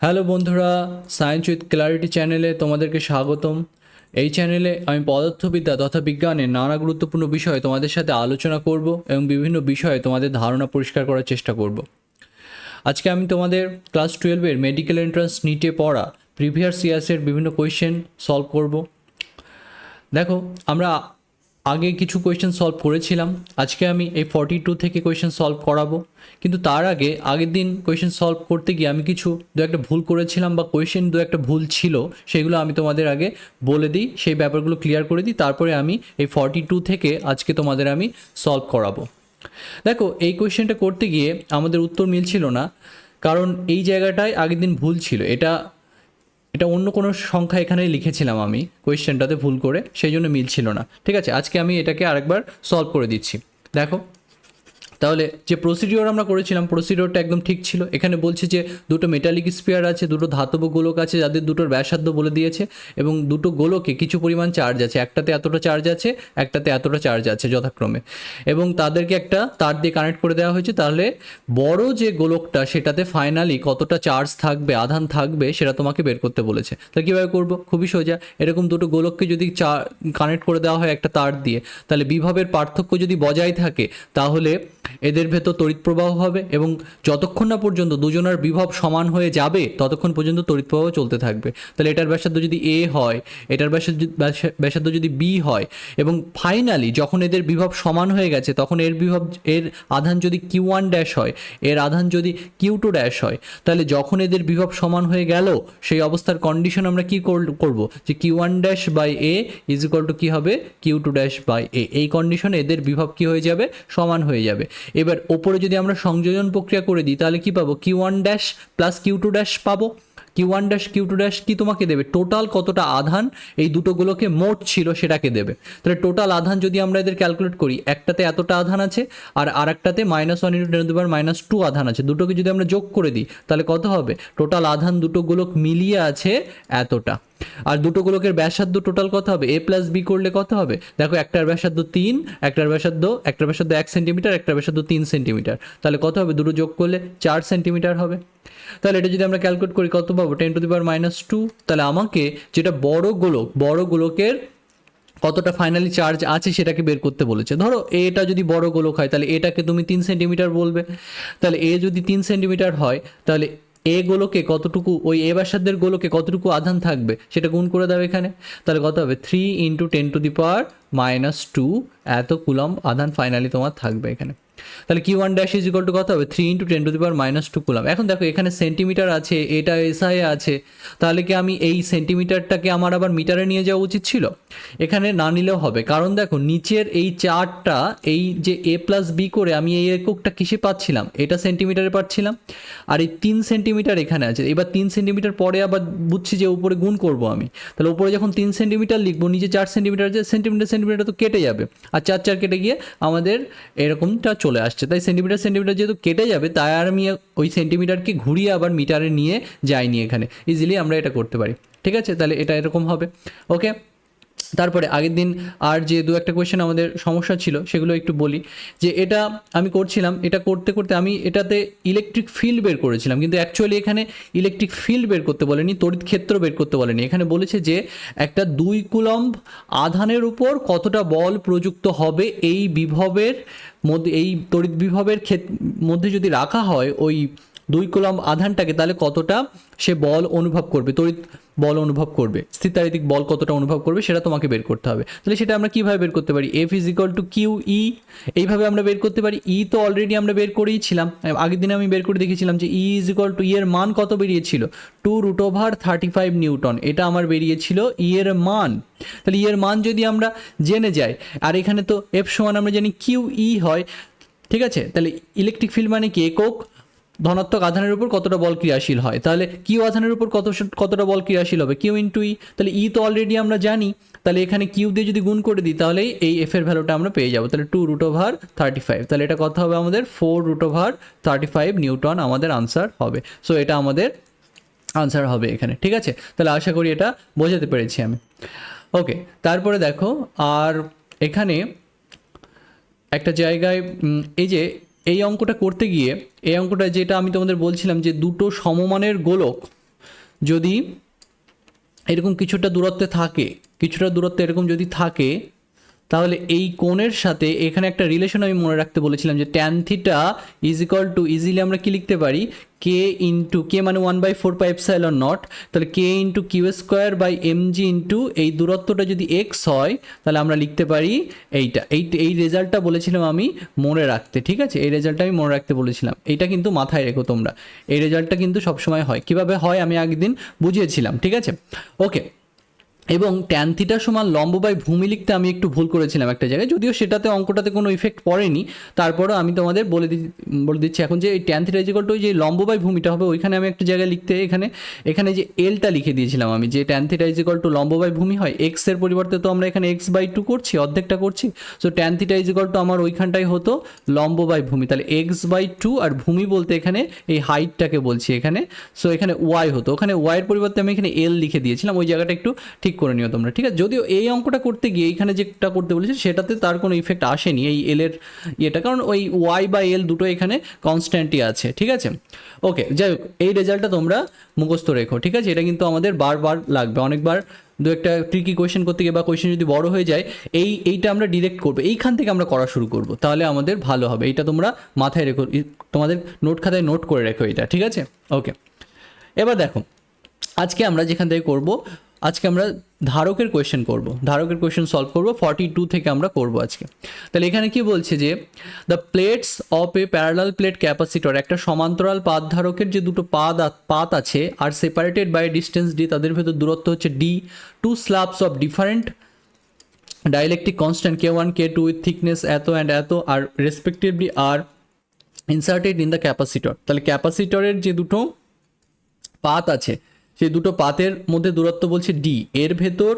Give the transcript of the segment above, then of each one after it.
Hello বন্ধুরা, science with clarity চ্যানেলে তোমাদেরকে স্বাগতম। এই চ্যানেলে আমি পদার্থবিদ্যা তথা বিজ্ঞানের নানা গুরুত্বপূর্ণ বিষয়ে তোমাদের সাথে আলোচনা করব এবং বিভিন্ন বিষয়ে তোমাদের ধারণা পরিষ্কার করার চেষ্টা করব। আজকে আমি তোমাদের ক্লাস 12-এর মেডিকেল এন্ট্রান্স নিটে পড়া প্রিভিয়াস ইয়ার্সের বিভিন্ন কোয়েশ্চেন সলভ করব। দেখো, আমরা আগে কিছু কোয়েশ্চেন সলভ করেছিলাম, আজকে আমি এই 42 থেকে কোয়েশ্চেন সলভ করাবো। কিন্তু তার আগে আগের দিন কোয়েশ্চেন সলভ করতে গিয়ে আমি কিছু দু একটা ভুল করেছিলাম বা কোয়েশ্চেন দু একটা ভুল ছিল, সেগুলো আমি তোমাদের আগে বলে দিই, সেই ব্যাপারগুলো ক্লিয়ার করে দিই, তারপরে আমি এই 42 থেকে আজকে তোমাদের আমি সলভ করাবো। দেখো, এই কোয়েশ্চেনটা করতে গিয়ে আমাদের উত্তর মিলছিল না, কারণ এই জায়গাটায় আগের দিন ভুল ছিল। এটা এটা অন্য কোনো সংখ্যা এখানে লিখেছিলাম আমি কোয়েশ্চেনটাতে ভুল করে, সেই জন্য মিলছিল না। ঠিক আছে, আজকে আমি এটাকে আরেকবার সলভ করে দিচ্ছি। দেখো, তাহলে যে প্রসিডিওর আমরা করেছিলাম প্রসিডিওরটা একদম ঠিক ছিল। এখানে বলছে যে দুটো মেটালিক স্পিয়ার আছে, দুটো ধাতব গোলক আছে যাদের দুটোর ব্যাসার্ধ বলে দিয়েছে, এবং দুটো গোলকে কিছু পরিমাণ চার্জ আছে, একটাতে এতটা চার্জ আছে, একটাতে এতটা চার্জ আছে যথাক্রমে, এবং তাদেরকে একটা তার দিয়ে কানেক্ট করে দেওয়া হয়েছে। তাহলে বড় যে গোলকটা সেটাতে ফাইনালি কতটা চার্জ থাকবে, আধান থাকবে, সেটা তোমাকে বের করতে বলেছে। তাহলে কীভাবে করবো? খুবই সোজা। এরকম দুটো গোলককে যদি কানেক্ট করে দেওয়া হয় একটা তার দিয়ে, তাহলে বিভবের পার্থক্য যদি বজায় থাকে তাহলে এদের ভেতর তড়িৎ প্রবাহ হবে, এবং যতক্ষণ না পর্যন্ত দুজনের বিভব সমান হয়ে যাবে ততক্ষণ পর্যন্ত তড়িৎ প্রবাহ চলতে থাকবে। তাহলে এটার ব্যাসার্ধ যদি এ হয়, এটার ব্যাসার্ধ যদি বি হয়, এবং ফাইনালি যখন এদের বিভব সমান হয়ে গেছে তখন এর আধান যদি Q1 ড্যাশ হয়, এর আধান যদি Q2 ড্যাশ হয়, তাহলে যখন এদের বিভব সমান হয়ে গেল সেই অবস্থার কন্ডিশন আমরা কি করব, যে Q1 dash by A is equal to কী হবে, Q2 ড্যাশ বাই এ। এই কন্ডিশনে এদের বিভব কী হয়ে যাবে, সমান হয়ে যাবে। এবার ওপরে যদি আমরা সংযোজন প্রক্রিয়া করে দিই তাহলে কি পাবো, Q1 dash plus Q2 dash পাবো। Q1 ড্যাশ Q2 ড্যাশ কি তোমাকে দেবে, টোটাল কতটা আধান এই দুটোগুলোকে মোট ছিল সেটাকে দেবে। তাহলে টোটাল আধান যদি আমরা এদের ক্যালকুলেট করি, একটাতে এতটা আধান আছে আর আরেকটাতে -1 × 10⁻² আধান আছে, দুটোকে যদি আমরা যোগ করে দিই তাহলে কত হবে, টোটাল আধান দুটো গোলক মিলিয়ে আছে এতটা। আর দুটো গোলকের ব্যাসার্ধ টোটাল কত হবে, a প্লাস বি করলে কত হবে, দেখো একটার ব্যাসার্ধ 3, একটার ব্যাসার্ধ 1 সেন্টিমিটার, একটার ব্যাসার্ধ 3 সেন্টিমিটার, তাহলে কত হবে, দুটো যোগ করলে 4 সেন্টিমিটার হবে। তাহলে এটা যদি আমরা ক্যালকুলেট করি কত পাবো, 10⁻²। তাহলে আমাকে যেটা বড় গোলকের কতটা ফাইনালি চার্জ আছে সেটাকে বের করতে বলেছে। ধরো এটা যদি বড় গোলক হয় তাহলে এটাকে তুমি 3 সেন্টিমিটার বলবে। তাহলে এ যদি 3 সেন্টিমিটার হয় তাহলে এ গোলকে কতটুকু, ওই এ ব্যাসার্ধের গোলকে কতটুকু আধান থাকবে সেটা গুণ করে দাও এখানে। তাহলে কত হবে, 3 × 10⁻² এত কুলম্ব আধান ফাইনালি তোমার থাকবে এখানে। তাহলে Q1 dash is equal to কত হবে, 3 × 10⁻² কুলম্ব। এখন দেখো এখানে সেন্টিমিটার আছে, এটা এসআই আছে, তাহলে কি আমি এই সেন্টিমিটারটাকে আমার আবার মিটারে নিয়ে যাওয়া উচিত ছিল? এখানে না নিলেও হবে, কারণ দেখো নিচের এই চারটা, এই যে a প্লাস বি করে আমি এই এককটা কিসে পাচ্ছিলাম, এটা সেন্টিমিটারে পাচ্ছিলাম, আর এই 3 সেন্টিমিটার এখানে আছে। এবার 3 সেন্টিমিটার পরে আবার বুঝছি যে উপরে গুণ করব আমি, তাহলে উপরে যখন 3 সেন্টিমিটার লিখবো, নিচে 4 সেন্টিমিটার আছে, সেন্টিমিটার তো কেটে যাবে, আর 4 কেটে গিয়ে আমাদের এরকমটা চলে আসছে। তাই সেন্টিমিটার যেহেতু কেটে যাবে, তাই আর আমি ওই সেন্টিমিটারকে ঘুরিয়ে আবার মিটারে নিয়ে যাইনি, এখানে ইজিলি আমরা এটা করতে পারি। ঠিক আছে, তাহলে এটা এরকম হবে। ওকে, তারপরে আগের দিন আর যে দু একটা কোয়েশ্চেন আমাদের সমস্যা ছিল সেগুলো একটু বলি। যে এটা আমি করছিলাম, এটা করতে করতে আমি এটাতে ইলেকট্রিক ফিল্ড বের করেছিলাম, কিন্তু অ্যাকচুয়ালি এখানে ইলেকট্রিক ফিল্ড বের করতে বলেনি, তড়িৎ ক্ষেত্র বের করতে বলেনি। এখানে বলেছে যে একটা 2 কুলম্ব আধানের উপর কতটা বল প্রযুক্ত হবে এই বিভবের মধ্যে, এই তড়িৎ বিভবের মধ্যে যদি রাখা হয় ওই 2 কুলম্ব আধানটাকে, তাহলে কতটা সে বল অনুভব করবে, তড়িৎ বল অনুভব করবে, স্থিতারিতিক বল কতটা অনুভব করবে সেটা তোমাকে বের করতে হবে। তাহলে সেটা আমরা কীভাবে বের করতে পারি, F is equal two QE, এইভাবে আমরা বের করতে পারি। E তো অলরেডি আমরা বের করেইছিলাম, আগের দিনে আমি বের করে দেখেছিলাম যে E ইজ ইকুয়াল টু, এর মান কত বেরিয়েছিল, 2√35 নিউটন, এটা আমার বেরিয়েছিল এর মান। তাহলে এর মান যদি আমরা জেনে যাই, আর এখানে তো F সমান আমরা জানি QE হয়, ঠিক আছে। তাহলে ইলেকট্রিক ফিল্ড মানে কি, একক ধনাত্মক আধানের উপর কতটা বল ক্রিয়াশীল হয়, তাহলে কিউ আধানের উপর কতটা বল ক্রিয়াশীল হবে, Q × E। তাহলে E তো অলরেডি আমরা জানি, তাহলে এখানে কিউ দিয়ে যদি গুণ করে দিই তাহলেই এই এফ এর ভ্যালুটা আমরা পেয়ে যাবো। তাহলে 2√35, তাহলে এটা কত হবে আমাদের, 4√35 নিউটন আমাদের আনসার হবে। সো এটা আমাদের আনসার হবে এখানে। ঠিক আছে, তাহলে আশা করি এটা বোঝাতে পেরেছি আমি। ওকে, তারপরে দেখো, আর এখানে একটা জায়গায় এই যে এই অঙ্কটা করতে গিয়ে, এই অঙ্কটা যেটা আমি তোমাদের বলছিলাম যে দুটো সমমানের গোলক, যদি এরকম কিছুটা দূরত্বে থাকে, কিছুটা দূরত্বে এরকম যদি থাকে, তাহলে এই কোণের সাথে এখানে একটা রিলেশন আমি মনে রাখতে বলেছিলাম যে tan theta is equal two, easily আমরা কি লিখতে পারি, কে ইন্টু, কে মানে 1/4πε0, তাহলে K into Q square by M G into এই দূরত্বটা যদি এক্স হয় তাহলে আমরা লিখতে পারি এইটা। এই রেজাল্টটা বলেছিলাম আমি মনে রাখতে, ঠিক আছে, এই রেজাল্টটা আমি মনে রাখতে বলেছিলাম, এইটা কিন্তু মাথায় রেখো তোমরা, এই রেজাল্টটা কিন্তু সবসময় হয়। কীভাবে হয় আমি একদিন বুঝিয়েছিলাম, ঠিক আছে, ওকে। এবং ট্যান থিটা সমান লম্ব বাই ভূমি লিখতে আমি একটু ভুল করেছিলাম একটা জায়গায়, যদিও সেটাতে অঙ্কটাতে কোনো ইফেক্ট পড়েনি, তারপরেও আমি তোমাদের বলে দিচ্ছি এখন যে এই ট্যান থিটা ইকুয়াল টু যে লম্ব বাই ভূমিটা হবে ওইখানে আমি একটা জায়গায় লিখতে, এখানে যে এলটা লিখে দিয়েছিলাম আমি, যে ট্যান থিটা ইকুয়াল টু লম্ব বাই ভূমি হয়, এক্স এর পরিবর্তে তো আমরা এখানে x/2 করছি, অর্ধেকটা করছি, so tan theta equal to আমার ওইখানটাই হতো লম্ব বাই ভূমি, তাহলে x/2, আর ভূমি বলতে এখানে এই হাইটটাকে বলছি এখানে, সো এখানে y হতো, ওখানে y এর পরিবর্তে আমি এখানে এল লিখে দিয়েছিলাম, ওই জায়গাটা একটু ঠিক করে নিও তোমরা, ঠিক আছে। যদিও এই অঙ্কটা করতে গিয়ে এইখানে যেটা করতে বলেছি সেটাতে তার কোনো ইফেক্ট আসেনি এই এলের ইয়েটা, কারণ ওই ওয়াই বা এল দুটো এখানে কনস্ট্যান্টই আছে, ঠিক আছে, ওকে। যাই হোক, এই রেজাল্টটা তোমরা মুখস্থ রেখো, ঠিক আছে, এটা কিন্তু আমাদের বারবার লাগবে, অনেকবার দু একটা ট্রিকি কোয়েশ্চেন করতে গিয়ে বা কোয়েশ্চেন যদি বড় হয়ে যায় এইটা আমরা ডিরেক্ট করবো, এইখান থেকে আমরা করা শুরু করব, তাহলে আমাদের ভালো হবে, এইটা তোমরা মাথায় রেখো, তোমাদের নোট খাতায় নোট করে রেখো এটা, ঠিক আছে, ওকে। এবার দেখো আজকে আমরা যেখান থেকে করব, আজকে আমরা ধারকের কোয়েশ্চেন করব, ধারকের কোয়েশ্চেন সলভ করব 42 থেকে আমরা করব আজকে। তাহলে এখানে কি বলছে যে the plates of a parallel plate capacitor, একটা সমান্তরাল পাত ধারকের যে দুটো পাত আছে আর সেপারেটেড বাই ডিস্টেন্স ডি, তাদের ভেতর দূরত্ব হচ্ছে D, two slabs of different dielectric constant K1 K2 with thickness এত অ্যান্ড এত আর রেসপেক্টিভলি আর ইনসার্টেড ইন দ্য ক্যাপাসিটর। তাহলে ক্যাপাসিটরের যে দুটো পাত আছে সেই দুটো পাতের মধ্যে দূরত্ব বলছে ডি, এর ভেতর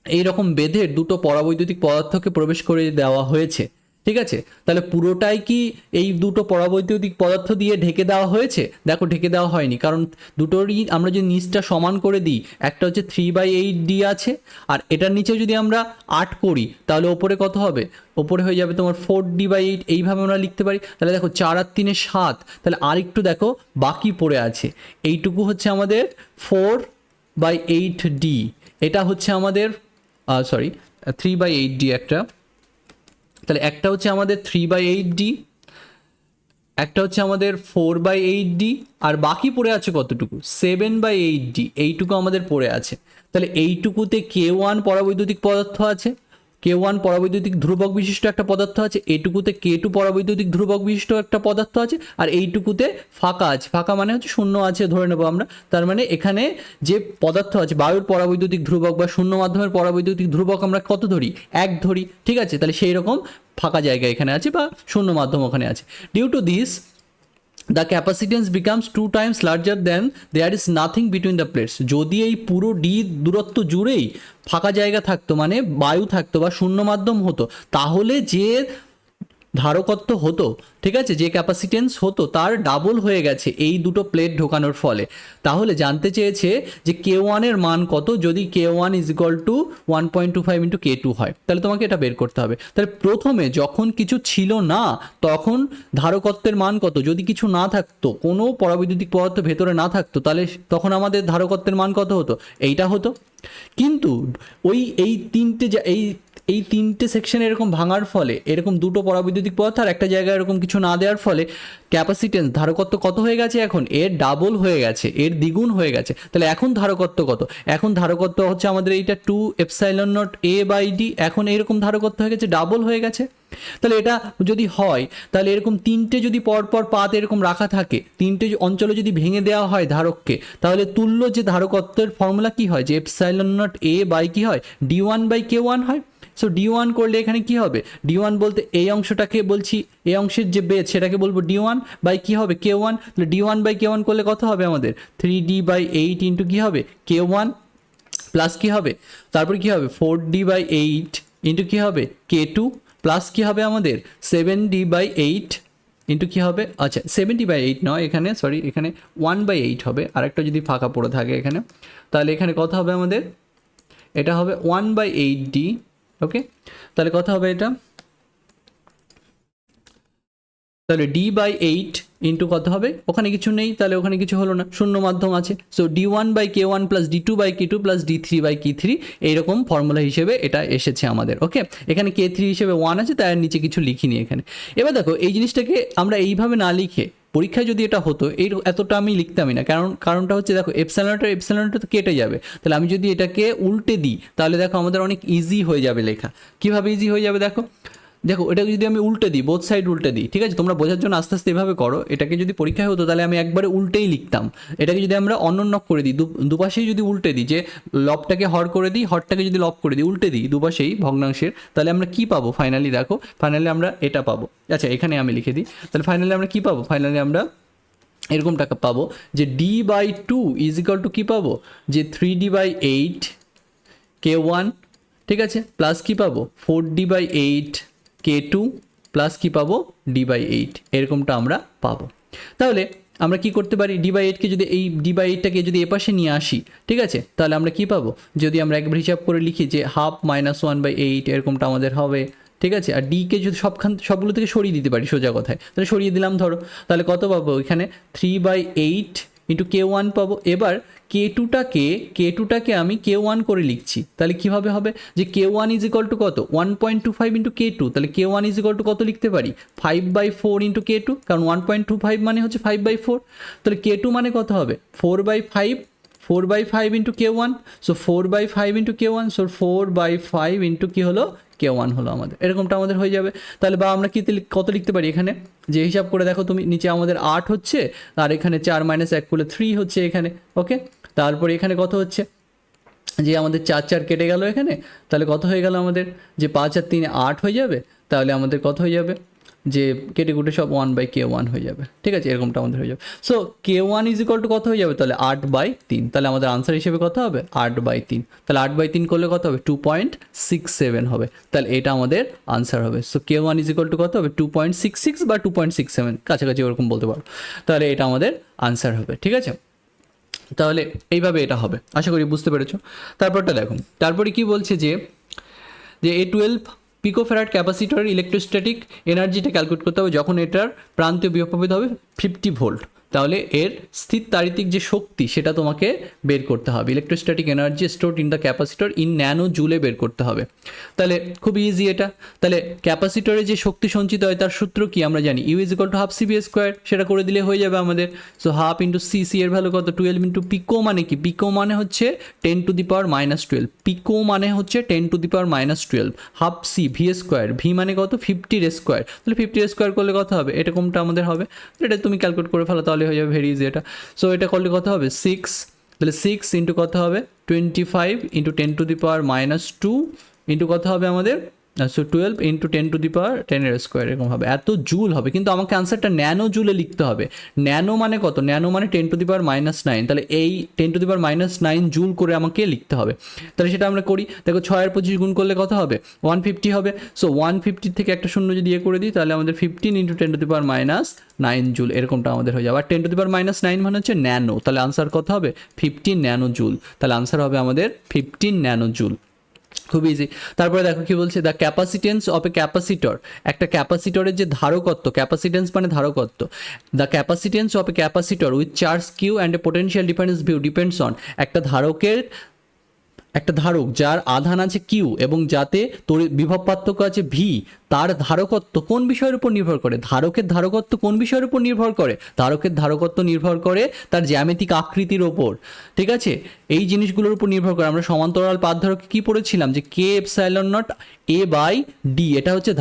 এইরকম বেঁধে দুটো পরাবৈদ্যুতিক পদার্থকে প্রবেশ করে দেওয়া হয়েছে, ঠিক আছে। তাহলে পুরোটাই কি এই দুটো পরাবৈদ্যুতিক পদার্থ দিয়ে ঢেকে দেওয়া হয়েছে? দেখো ঢেকে দেওয়া হয়নি, কারণ দুটোরই আমরা যদি নিচটা সমান করে দিই, একটা হচ্ছে 3/8 ডি আছে, আর এটার নিচে যদি আমরা 8 করি তাহলে ওপরে কত হবে, ওপরে হয়ে যাবে তোমার 4d/8, এইভাবে আমরা লিখতে পারি। তাহলে দেখো 4 আর 3 7, তাহলে আরেকটু দেখো বাকি পড়ে আছে, এইটুকু হচ্ছে আমাদের 4/8 ডি, এটা হচ্ছে আমাদের 3/8 ডি একটা, তাহলে একটা হচ্ছে আমাদের 3/8 ডি, একটা হচ্ছে আমাদের 4/8 ডি, আর বাকি পড়ে আছে কতটুকু, 7/8 ডি, এইটুকু আমাদের পড়ে আছে। তাহলে এইটুকুতে K1 পরাবৈদ্যুতিক পদার্থ আছে, K1 পরাবৈদ্যুতিক ধ্রুবক বিশিষ্ট একটা পদার্থ আছে, এটুকুতে K2 পরাবৈদ্যুতিক ধ্রুবক বিশিষ্ট একটা পদার্থ আছে, আর এইটুকুতে ফাঁকা আছে, ফাঁকা মানে হচ্ছে শূন্য আছে ধরে নেবো আমরা, তার মানে এখানে যে পদার্থ আছে বায়ুর পরাবৈদ্যুতিক ধ্রুবক বা শূন্য মাধ্যমের পরাবৈদ্যুতিক ধ্রুবক আমরা কত ধরি, 1 ধরি, ঠিক আছে। তাহলে সেই রকম ফাঁকা জায়গা এখানে আছে বা শূন্য মাধ্যম ওখানে আছে। Due to this the capacitance becomes 2 times larger than there is nothing between the plates. যদি এই পুরো ডি দূরত্ব জুড়েই ফাঁকা জায়গা থাকতো, মানে বায়ু থাকতো বা শূন্য মাধ্যম হতো, তাহলে যে ধারকত্ব হতো, ঠিক আছে, যে ক্যাপাসিটেন্স হতো তার ডাবল হয়ে গেছে এই দুটো প্লেট ঢোকানোর ফলে। তাহলে জানতে চেয়েছে যে K1 এর মান কত যদি K1 is equal two 1.25 into K2 হয়, তাহলে তোমাকে এটা বের করতে হবে। তাহলে প্রথমে যখন কিছু ছিল না তখন ধারকত্বের মান কত, যদি কিছু না থাকতো, কোনো পরাবৈদ্যুতিক পদার্থ ভেতরে না থাকতো, তাহলে তখন আমাদের ধারকত্বের মান কত হতো, এইটা হতো। কিন্তু এই তিনটে সেকশন এরকম ভাঙার ফলে, এরকম দুটো পরাবৈদ্যুতিক পদার্থ আর একটা জায়গায় এরকম কিছু না দেওয়ার ফলে ক্যাপাসিটেন্স ধারকত্ব কত হয়ে গেছে, এখন এর ডাবল হয়ে গেছে, এর দ্বিগুণ হয়ে গেছে। তাহলে এখন ধারকত্ব কত, এখন ধারকত্ব হচ্ছে আমাদের এইটা 2ε0a/d, এখন এরকম ধারকত্ব হয়ে গেছে, ডাবল হয়ে গেছে। তাহলে এটা যদি হয়, তাহলে এরকম তিনটে যদি পরপর পাত এরকম রাখা থাকে, তিনটে অঞ্চলে যদি ভেঙে দেওয়া হয় ধারককে, তাহলে তুল্য যে ধারকত্বের ফর্মুলা কি হয়, যে ε0a কি হয়, d1/k1 হয়। সো d1 করলে এখানে কি হবে, d1 বলতে এই অংশটাকে বলছি, এই অংশের যে বেদ সেটাকে বলবো d1 বাই কি হবে k1, তাহলে d1/k1 করলে কত হবে আমাদের 3d/8 ইন্টু কি হবে k1 প্লাস কি হবে, তারপর কি হবে 4d/8 ইন্টু কি হবে k2 প্লাস কি হবে আমাদের 7d/8 ইন্টু কি হবে, আচ্ছা 70/8 নয় এখানে, সরি এখানে 1/8 হবে, আরেকটা যদি ফাঁকা পড়ে থাকে এখানে, তাহলে এখানে কত হবে আমাদের, এটা হবে 1/8d, ওকে। তাহলে কত হবে এটা, তাহলে d/8 ইন্টু কত হবে, ওখানে কিছু নেই তাহলে ওখানে কিছু হলো না, শূন্য মাধ্যম আছে। So d1/k1 plus d2/k2 plus d3/k3 এইরকম ফর্মুলা হিসেবে এটা এসেছে আমাদের। ওকে, এখানে k3 হিসেবে 1 আছে, তাই আর নিচে কিছু লিখিনি এখানে। এবার দেখো এই জিনিসটাকে আমরা এইভাবে না লিখে পরীক্ষায় যদি এটা হতো এই এতটা আমি লিখতামই না, কারণটা হচ্ছে দেখো এপসাইলনটা তো কেটে যাবে, তাহলে আমি যদি এটাকে উল্টে দিই তাহলে দেখো আমাদের অনেক ইজি হয়ে যাবে লেখা। কীভাবে ইজি হয়ে যাবে দেখো, এটাকে যদি আমি উল্টে দিই, বোথ সাইড উল্টে দিই, ঠিক আছে, তোমরা বোঝার জন্য আস্তে আস্তে এভাবে করো। এটাকে যদি পরীক্ষায় হতো তাহলে আমি একবারে উল্টেই লিখতাম। এটাকে যদি আমরা অন্যক করে দিই, দুপাশেই যদি উল্টে দিই, যে লবটাকে হর করে দিই, হরটাকে যদি লব করে দিই, উল্টে দিই দুপাশেই ভগ্নাংশের, তাহলে আমরা কি পাবো ফাইনালি, দেখো ফাইনালি আমরা এটা পাবো। আচ্ছা এখানে আমি লিখে দিই, তাহলে ফাইনালি আমরা কি পাবো, ফাইনালি আমরা এরকম টাকা পাবো যে d/2 ইজ ইকাল টু কী পাবো, যে 3d/8 k1, ঠিক আছে, প্লাস কী পাবো 4d/8 k2 প্লাস কী পাবো d/8, এরকমটা আমরা পাবো। তাহলে আমরা কি করতে পারি, d/8কে যদি এই d/8টাকে যদি এপাশে নিয়ে আসি, ঠিক আছে, তাহলে আমরা কি পাবো, যদি আমরা একবার হিসাব করে লিখি যে 1/2 - 1/8 এরকমটা আমাদের হবে, ঠিক আছে। আর ডিকে যদি সবগুলো থেকে সরিয়ে দিতে পারি সোজা কথায়, তাহলে সরিয়ে দিলাম ধরো, তাহলে কত পাবো এখানে 3/8 ইন্টু k1 পাবো। এবার k2টাকে আমি k1 করে লিখছি, তাহলে কীভাবে হবে, যে k1 ইজ ইকাল টু কত 1.25 ইন্টু k2, তাহলে k1 ইজ ইকাল টু কত লিখতে পারি 5/4 ইন্টু k2, কারণ 1.25 মানে হচ্ছে 5/4, তাহলে k2 মানে কত হবে 4/5 into k1, so 4/5 into k1, so 4/5 into কী হলো k1 হলো আমাদের, এরকমটা আমাদের হয়ে যাবে। তাহলে বা আমরা কত লিখতে পারি এখানে, যে হিসাব করে দেখো তুমি, নিচে আমাদের 8 হচ্ছে, আর এখানে 4 - 1 করলে 3 হচ্ছে এখানে। ওকে, তারপরে এখানে কত হচ্ছে, যে আমাদের 4 কেটে গেল এখানে, তাহলে কত হয়ে গেল আমাদের, যে 5 আর 3 8 হয়ে যাবে, তাহলে আমাদের কত হয়ে যাবে, যে কেটে কুটে সব 1/k1 হয়ে যাবে, ঠিক আছে, এরকমটা আমাদের হয়ে যাবে। So k1 is equal to কত হয়ে যাবে, তাহলে 8/3, তাহলে আমাদের আনসার হিসেবে কত হবে 8/3, তাহলে 8/3 করলে কত হবে 2.67 হবে, তাহলে এটা আমাদের আনসার হবে। So k1 is equal to কত হবে 2.66 বা 2.67 কাছাকাছি ওরকম বলতে পারো, তাহলে এটা আমাদের আনসার হবে, ঠিক আছে। তাহলে এইভাবে এটা হবে, আশা করি বুঝতে পেরেছো। তারপরটা দেখো, তারপরে কি বলছে, যে A12 পিকোফ্যারাড ক্যাপাসিটরের ইলেকট্রোস্ট্যাটিক এনার্জিটা ক্যালকুলেট করতে হবে যখন এটার প্রান্তীয় বিভব প্রভেদ হবে 50 ভোল্ট, তাহলে এর স্থির তাড়িতিক যে শক্তি সেটা তোমাকে বের করতে হবে, electrostatic energy stored in the capacitor in nano joule বের করতে হবে। তাহলে খুব ইজি এটা, তাহলে ক্যাপাসিটরে যে শক্তি সঞ্চিত হয় তার সূত্র কি আমরা জানি, u is equal to half CB², সেটা করে দিলে হয়ে যাবে আমাদের। সো হাফ ইন্টু সি এর ভ্যালু কত 12 ইন্টু পিকো, মানে কি পিকো মানে হচ্ছে 10⁻⁻12, পিকো মানে হচ্ছে 10⁻⁻12, হাফ সি V², ভি মানে কত 50 তাহলে 50 করলে কত হবে, এরকমটা আমাদের হবে, এটা তুমি ক্যালকুলেট করে ফেলো তাহলে হয়ে যাবে, ভেরি ইজি এটা। সো এটা করলে কত হবে 6, তাহলে 6 ইন্টু কত হবে 25 ইন্টু 10⁻² ইন্টু কত হবে আমাদের, সো 12 ইন্টু 10⁻10² এরকম হবে, এত জুল হবে। কিন্তু আমাকে আনসারটা ন্যানো জুলে লিখতে হবে। ন্যানো মানে কত, ন্যানো মানে 10⁻⁹, তাহলে এই 10⁻⁹ জুল করে আমাকে লিখতে হবে। তাহলে সেটা আমরা করি, দেখো 6 আর 25 গুণ করলে কত হবে 150 হবে। সো 150 থেকে একটা শূন্য যদি করে দিই তাহলে আমাদের 15 ইন্টু 10⁻⁹ জুল এরকমটা আমাদের হয়ে যাবে। আর 10⁻⁹ মানে হচ্ছে ন্যানো, তাহলে আনসার কত হবে 15 ন্যানো জুল, তাহলে আনসার হবে আমাদের 15 ন্যানো জুল। খুব ইজি। তারপরে দেখো কি বলছে, the capacitance of a capacitor, একটা ক্যাপাসিটরের যে ধারকত্ব, ক্যাপাসিটেন্স মানে ধারকত্ব, the capacitance of a capacitor with charge Q and a potential difference V depends on, একটা ধারক যার আধান আছে কিউ এবং যাতে বিভব পার্থক্য আছে ভি, তার ধারকত্ব কোন বিষয়ের উপর নির্ভর করে, ধারকের ধারকত্ব কোন বিষয়ের উপর নির্ভর করে, ধারকের ধারকত্ব নির্ভর করে তার জ্যামিতিক আকৃতির ওপর, ঠিক আছে, এই জিনিসগুলোর উপর নির্ভর করে। আমরা সমান্তরাল পাত ধারকে কি পড়েছিলাম, যে k∈0 a/d, এটা হচ্ছে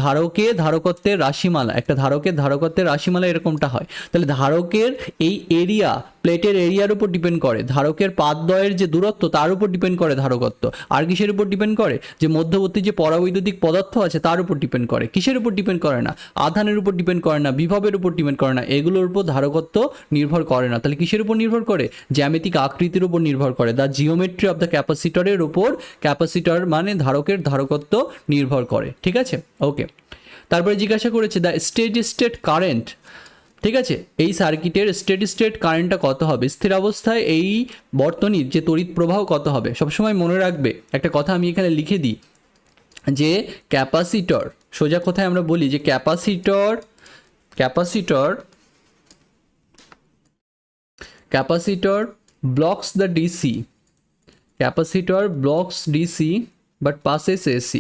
ধারকত্বের রাশিমালা, একটা ধারকের ধারকত্বের রাশিমালা এরকমটা হয়। তাহলে ধারকের এই এরিয়া, প্লেটের এরিয়ার উপর ডিপেন্ড করে, ধারকের পাতদ্বয়ের যে দূরত্ব তার উপর ডিপেন্ড করে ধারকত্ব। আর কিসের উপর ডিপেন্ড করে, যে মধ্যবর্তী যে পরাবৈদ্যুতিক পদার্থ আছে তার উপর ডিপেন্ড করে। কিসের উপর ডিপেন্ড করে না, আধানের উপর ডিপেন্ড করে না, বিভবের উপর ডিপেন্ড করে না, এগুলোর উপর ধারকত্ব নির্ভর করে না। তাহলে কিসের উপর নির্ভর করে, জ্যামিতিক আকৃতির উপর নির্ভর করে। দ্য জিওমেট্রি অফ দ্য ক্যাপাসিটরের উপর ক্যাপাসিটর মানে ধারকের ধারকত্ব নির্ভর করে, ঠিক আছে। ওকে, তারপরে জিজ্ঞাসা করেছে দ্য স্টেডি স্টেট কারেন্ট, ঠিক আছে, এই সার্কিটের স্টেডি স্টেট কারেন্টটা কত হবে, স্থির অবস্থায় এই বর্তনীর যে তড়িৎ প্রবাহ কত হবে। সবসময় মনে রাখবে একটা কথা আমি এখানে লিখে দিই, যে ক্যাপাসিটর, সোজা কথায় আমরা বলি যে capacitor capacitor blocks the DC, capacitor blocks DC but passes AC,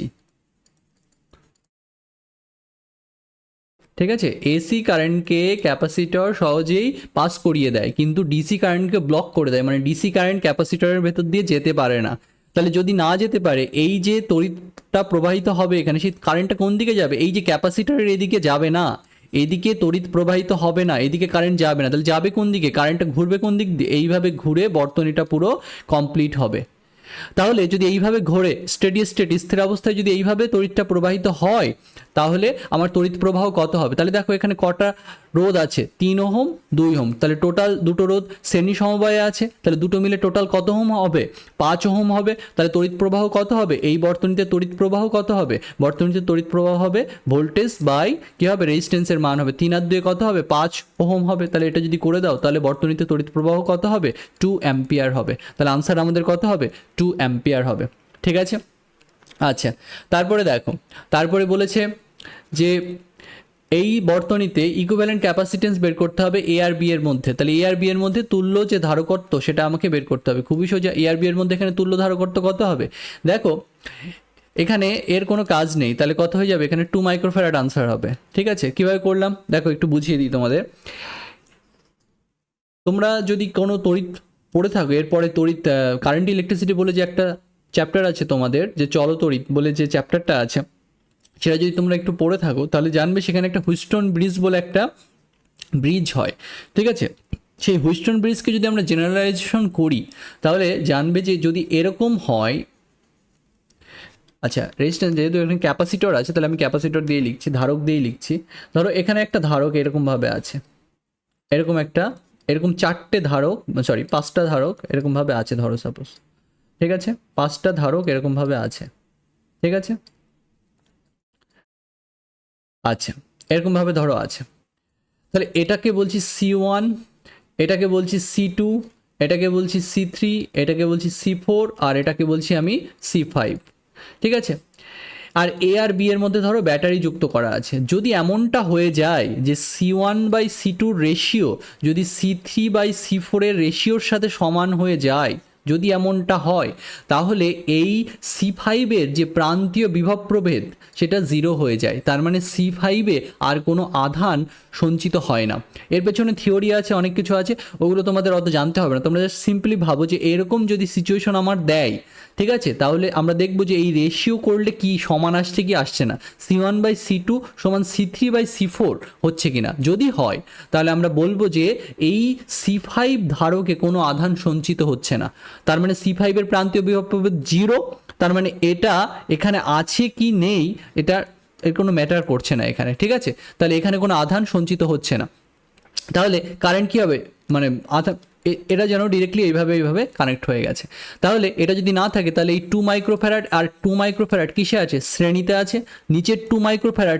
ঠিক আছে। এসি কারেন্টকে ক্যাপাসিটর সহজেই পাস করিয়ে দেয়, কিন্তু ডিসি কারেন্টকে ব্লক করে দেয়, মানে ডিসি কারেন্ট ক্যাপাসিটরের ভেতর দিয়ে যেতে পারে না। তাহলে যদি না যেতে পারে, এই যে তড়িৎটা প্রবাহিত হবে এখানে, সেই কারেন্টটা কোন দিকে যাবে? এই যে ক্যাপাসিটরের এদিকে যাবে না, এদিকে তড়িৎ প্রবাহিত হবে না, এদিকে কারেন্ট যাবে না। তাহলে যাবে কোন দিকে? কারেন্টটা ঘুরবে কোন দিক দিয়ে? এইভাবে ঘুরে বর্তনীটা পুরো কমপ্লিট হবে। তাহলে যদি এইভাবে ঘোরে স্থির অবস্থায় যদি এইভাবে তড়িৎটা প্রবাহিত হয়, তাহলে আমার তড়িৎ প্রবাহ কত হবে? তাহলে দেখো এখানে কটা রোধ আছে? 3 ওহম 2 ওহম, তাহলে টোটাল দুটো রোধ শ্রেণী সমবায়ে আছে, তাহলে দুটো মিলে টোটাল কত ওহম হবে? 5 ওহম হবে। তাহলে তড়িৎ প্রবাহ কত হবে? এই বর্তনীতে তড়িৎ প্রবাহ কত হবে? বর্তনীতে তড়িৎ প্রবাহ হবে ভোল্টেজ বাই কী হবে? রেজিস্ট্যান্সের মান হবে। 3 আর 2 কত হবে? 5 ওহম হবে। তাহলে এটা যদি করে দাও, তাহলে বর্তনীতে তড়িৎ প্রবাহ কত হবে? 2 অ্যাম্পিয়ার হবে। তাহলে আনসার আমাদের কত হবে? 2 অ্যাম্পিয়ার হবে। ঠিক আছে, আচ্ছা। তারপরে দেখো, তারপরে বলেছে যে এই বর্তনীতে ইকুইভ্যালেন্ট ক্যাপাসিটেন্স বের করতে হবে এ আর বি এর মধ্যে। তাহলে এ আর বি এর মধ্যে তুল্য যে ধারকত্ব সেটা আমাকে বের করতে হবে। খুবই সোজা। এ আর বি এর মধ্যে এখানে তুল্য ধারকত্ব কত হবে? দেখো এখানে এর কোনো কাজ নেই, তাহলে কত হয়ে যাবে? এখানে 2 মাইক্রোফ্যারাড আনসার হবে। ঠিক আছে, কীভাবে করলাম দেখো, একটু বুঝিয়ে দিই তোমাদের। তোমরা যদি কোনো তড়িৎ পড়ে থাকো, এরপরে তড়িৎ কারেন্ট ইলেকট্রিসিটি বলে যে একটা চ্যাপ্টার আছে তোমাদের, যে চলতড়িৎ বলে যে চ্যাপ্টারটা আছে, সেটা যদি তোমরা একটু পড়ে থাকো তাহলে জানবে সেখানে একটা হুইস্টন ব্রিজ বলে একটা ব্রিজ হয়। ঠিক আছে, সেই হুইস্টন ব্রিজকে যদি আমরা জেনারেলাইজেশন করি তাহলে জানবে যে যদি এরকম হয়, আচ্ছা রেজিস্ট্যান্স যেহেতু এখানে ক্যাপাসিটর আছে, তাহলে আমি ক্যাপাসিটর দিয়ে লিখছি, ধারক দিয়ে লিখছি। ধরো এখানে একটা ধারক এরকমভাবে আছে, এরকম 4টে ধারক, সরি 5টা ধারক এরকমভাবে আছে ধরো সাপোজ। ঠিক আছে, 5টা ধারক এরকমভাবে আছে। ঠিক আছে, আচ্ছা এরকমভাবে ধরো আছে। তাহলে এটাকে বলছি C1, এটাকে বলছি C2, এটাকে বলছি C3, এটাকে বলছি C4, আর এটাকে বলছি আমি C5। ঠিক আছে, আর এ আর বি এর মধ্যে ধরো ব্যাটারি যুক্ত করা আছে। যদি এমনটা হয়ে যায় যে C1/C2 রেশিও যদি C3/C4 রেশিওর সাথে সমান হয়ে যায়, যদি এমনটা হয়, তাহলে এই C5 যে প্রান্তীয় বিভব প্রভেদ সেটা 0 হয়ে যায়। তার মানে C5 আর কোনো আধান সঞ্চিত হয় না। এর পেছনে থিওরি আছে, অনেক কিছু আছে, ওগুলো তোমাদের অত জানতে হবে না। তোমরা জাস্ট সিম্পলি ভাবো যে এরকম যদি সিচুয়েশন আমার দেয়, ঠিক আছে, তাহলে আমরা দেখব যে এই রেশিও করলে কি সমান আসছে কি আসছে না, C1/C2 সমান C3/C4 হচ্ছে কি না। যদি হয় তাহলে আমরা বলবো যে এই C5 ধারকে কোনো আধান সঞ্চিত হচ্ছে না। তার মানে C5 প্রান্তীয় বিভব প্রভেদ 0। তার মানে এটা এখানে আছে কি নেই এটা এর কোনো ম্যাটার করছে না এখানে। ঠিক আছে, তাহলে এখানে কোনো আধান সঞ্চিত হচ্ছে না। তাহলে কারেন্ট কী হবে? মানে আধান এটা যেন ডিরেক্টলি এইভাবে কানেক্ট হয়ে গেছে। তাহলে এটা যদি না থাকে তাহলে এই 2 মাইক্রোফ্যারাড আর 2 মাইক্রোফ্যারাড কিসে আছে? শ্রেণীতে আছে। নিচের 2 মাইক্রোফ্যারাড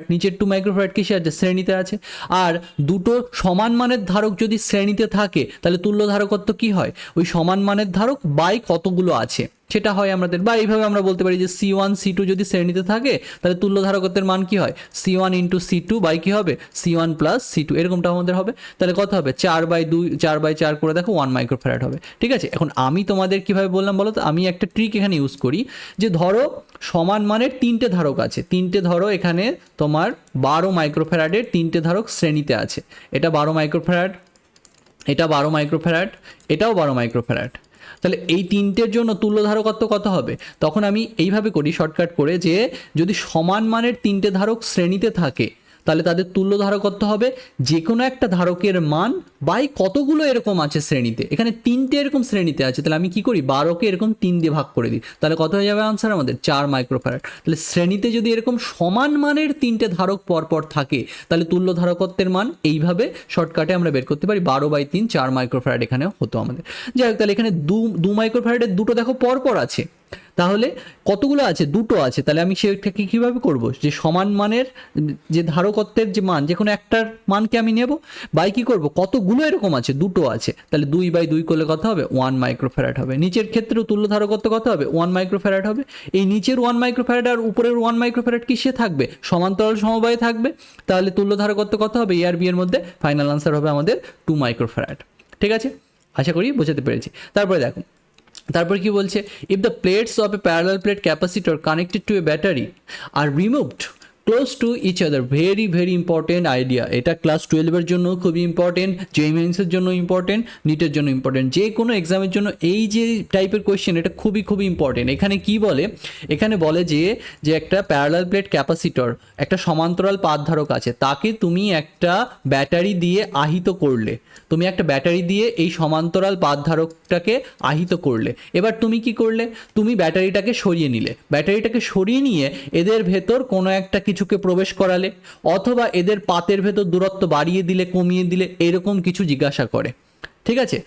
কিসে আছে? শ্রেণীতে আছে। আর দুটো সমান মানের ধারক যদি শ্রেণীতে থাকে তাহলে তুল্য ধারকত্ব কি হয়? ওই সমান মানের ধারক বাই কতগুলো আছে সেটা হয় আমাদের। বা এইভাবে আমরা বলতে পারি যে C1 C2 যদি শ্রেণীতে থাকে তাহলে তুল্য ধারকত্বের মান কি হয়? C1 × C2 বাই কি হবে? C1 + C2, এরকমটা আমাদের হবে। তাহলে কত হবে? 4/2 4/4 করে দেখো 1 মাইক্রোফ্যারাড হবে। ঠিক আছে, এখন আমি তোমাদের কিভাবে বললাম বলো তো? আমি একটা ট্রিক এখানে ইউজ করি যে ধরো সমান মানের 3টে ধারক আছে, 3টে ধরো এখানে তোমার 12 মাইক্রোফ্যারাডের 3টে ধারক শ্রেণীতে আছে। এটা 12 মাইক্রোফ্যারাড, এটা 12 মাইক্রোফ্যারাড, এটাও 12 মাইক্রোফ্যারাড। তাহলে এই 3টের জন্য তুল্য ধারকত্ব কত হবে? তখন আমি এইভাবে করি শর্টকাট করে, যে যদি সমান মানের 3টে ধারক শ্রেণীতে থাকে তাহলে তাদের তুল্য ধারকত্ব হবে যে কোনো একটা ধারকের মান বাই কতগুলো এরকম আছে শ্রেণীতে। এখানে 3টে এরকম শ্রেণীতে আছে, তাহলে আমি কি করি? 12কে এরকম 3 দিয়ে ভাগ করে দিই। তাহলে কত হয়ে যাবে আনসার আমাদের? 4 মাইক্রোফ্যারাড। তাহলে শ্রেণীতে যদি এরকম সমান মানের 3টে ধারক পরপর থাকে তাহলে তুল্য ধারকত্বের মান এইভাবে শর্টকাটে আমরা বের করতে পারি। 12/3 4 মাইক্রোফ্যারাড এখানেও হতো আমাদের। যাই হোক, তাহলে এখানে 2 মাইক্রোফ্যারাডের দুটো দেখো পরপর আছে, তাহলে কতগুলো আছে, দুটো আছে, তাহলে আমি সেটাকে কীভাবে করব, যে সমান মানের যে ধারকত্বের যে মান, যে কোনো একটার মানকে আমি নেব, বাই কী করব, কতগুলো এরকম আছে, দুটো আছে, তাহলে 2/2 করলে কত হবে, 1 মাইক্রোফ্যারাড হবে। নিচের ক্ষেত্রেও তুল্য ধারকত্ব কত হবে, 1 মাইক্রোফ্যারাড হবে। এই নিচের 1 মাইক্রোফ্যারাড আর উপরের 1 মাইক্রোফ্যারাড কিসে থাকবে, সমান্তরাল সমবায়ে থাকবে, তাহলে তুল্য ধারকত্ব কত হবে, এ আর বি এর মধ্যে ফাইনাল আনসার হবে আমাদের 2 মাইক্রোফ্যারাড। ঠিক আছে, আশা করি বোঝাতে পেরেছি। তারপরে দেখো, তারপর কি বলছে, if the plates of a parallel plate capacitor connected to a battery are removed close to each other, very very important idea. এটা ক্লাস 12-এর জন্য খুবই ইম্পর্টেন্ট, জেই মেইনসের জন্য ইম্পর্টেন্ট, নিটের জন্য ইম্পর্টেন্ট, যে কোনো এক্সামের জন্য এই যে টাইপের কোয়েশ্চেন এটা খুবই খুবই ইম্পর্টেন্ট। এখানে কি বলে, এখানে বলে যে একটা প্যারালাল প্লেট ক্যাপাসিটর, একটা সমান্তরাল পাতধারক আছে, তাকে তুমি একটা ব্যাটারি দিয়ে আহিত করলে, তুমি একটা ব্যাটারি দিয়ে এই সমান্তরাল পাতধারকটাকে আহিত করলে, এবার তুমি কি করলে, তুমি ব্যাটারিটাকে সরিয়ে নিলে, ব্যাটারিটাকে সরিয়ে নিয়ে এদের ভেতর কোনো একটা কিছুকে প্রবেশ করালে, অথবা এদের পাতের ভেতর দূরত্ব বাড়িয়ে দিলে, কমিয়ে দিলে, এরকম কিছু জিজ্ঞাসা করে। ঠিক আছে,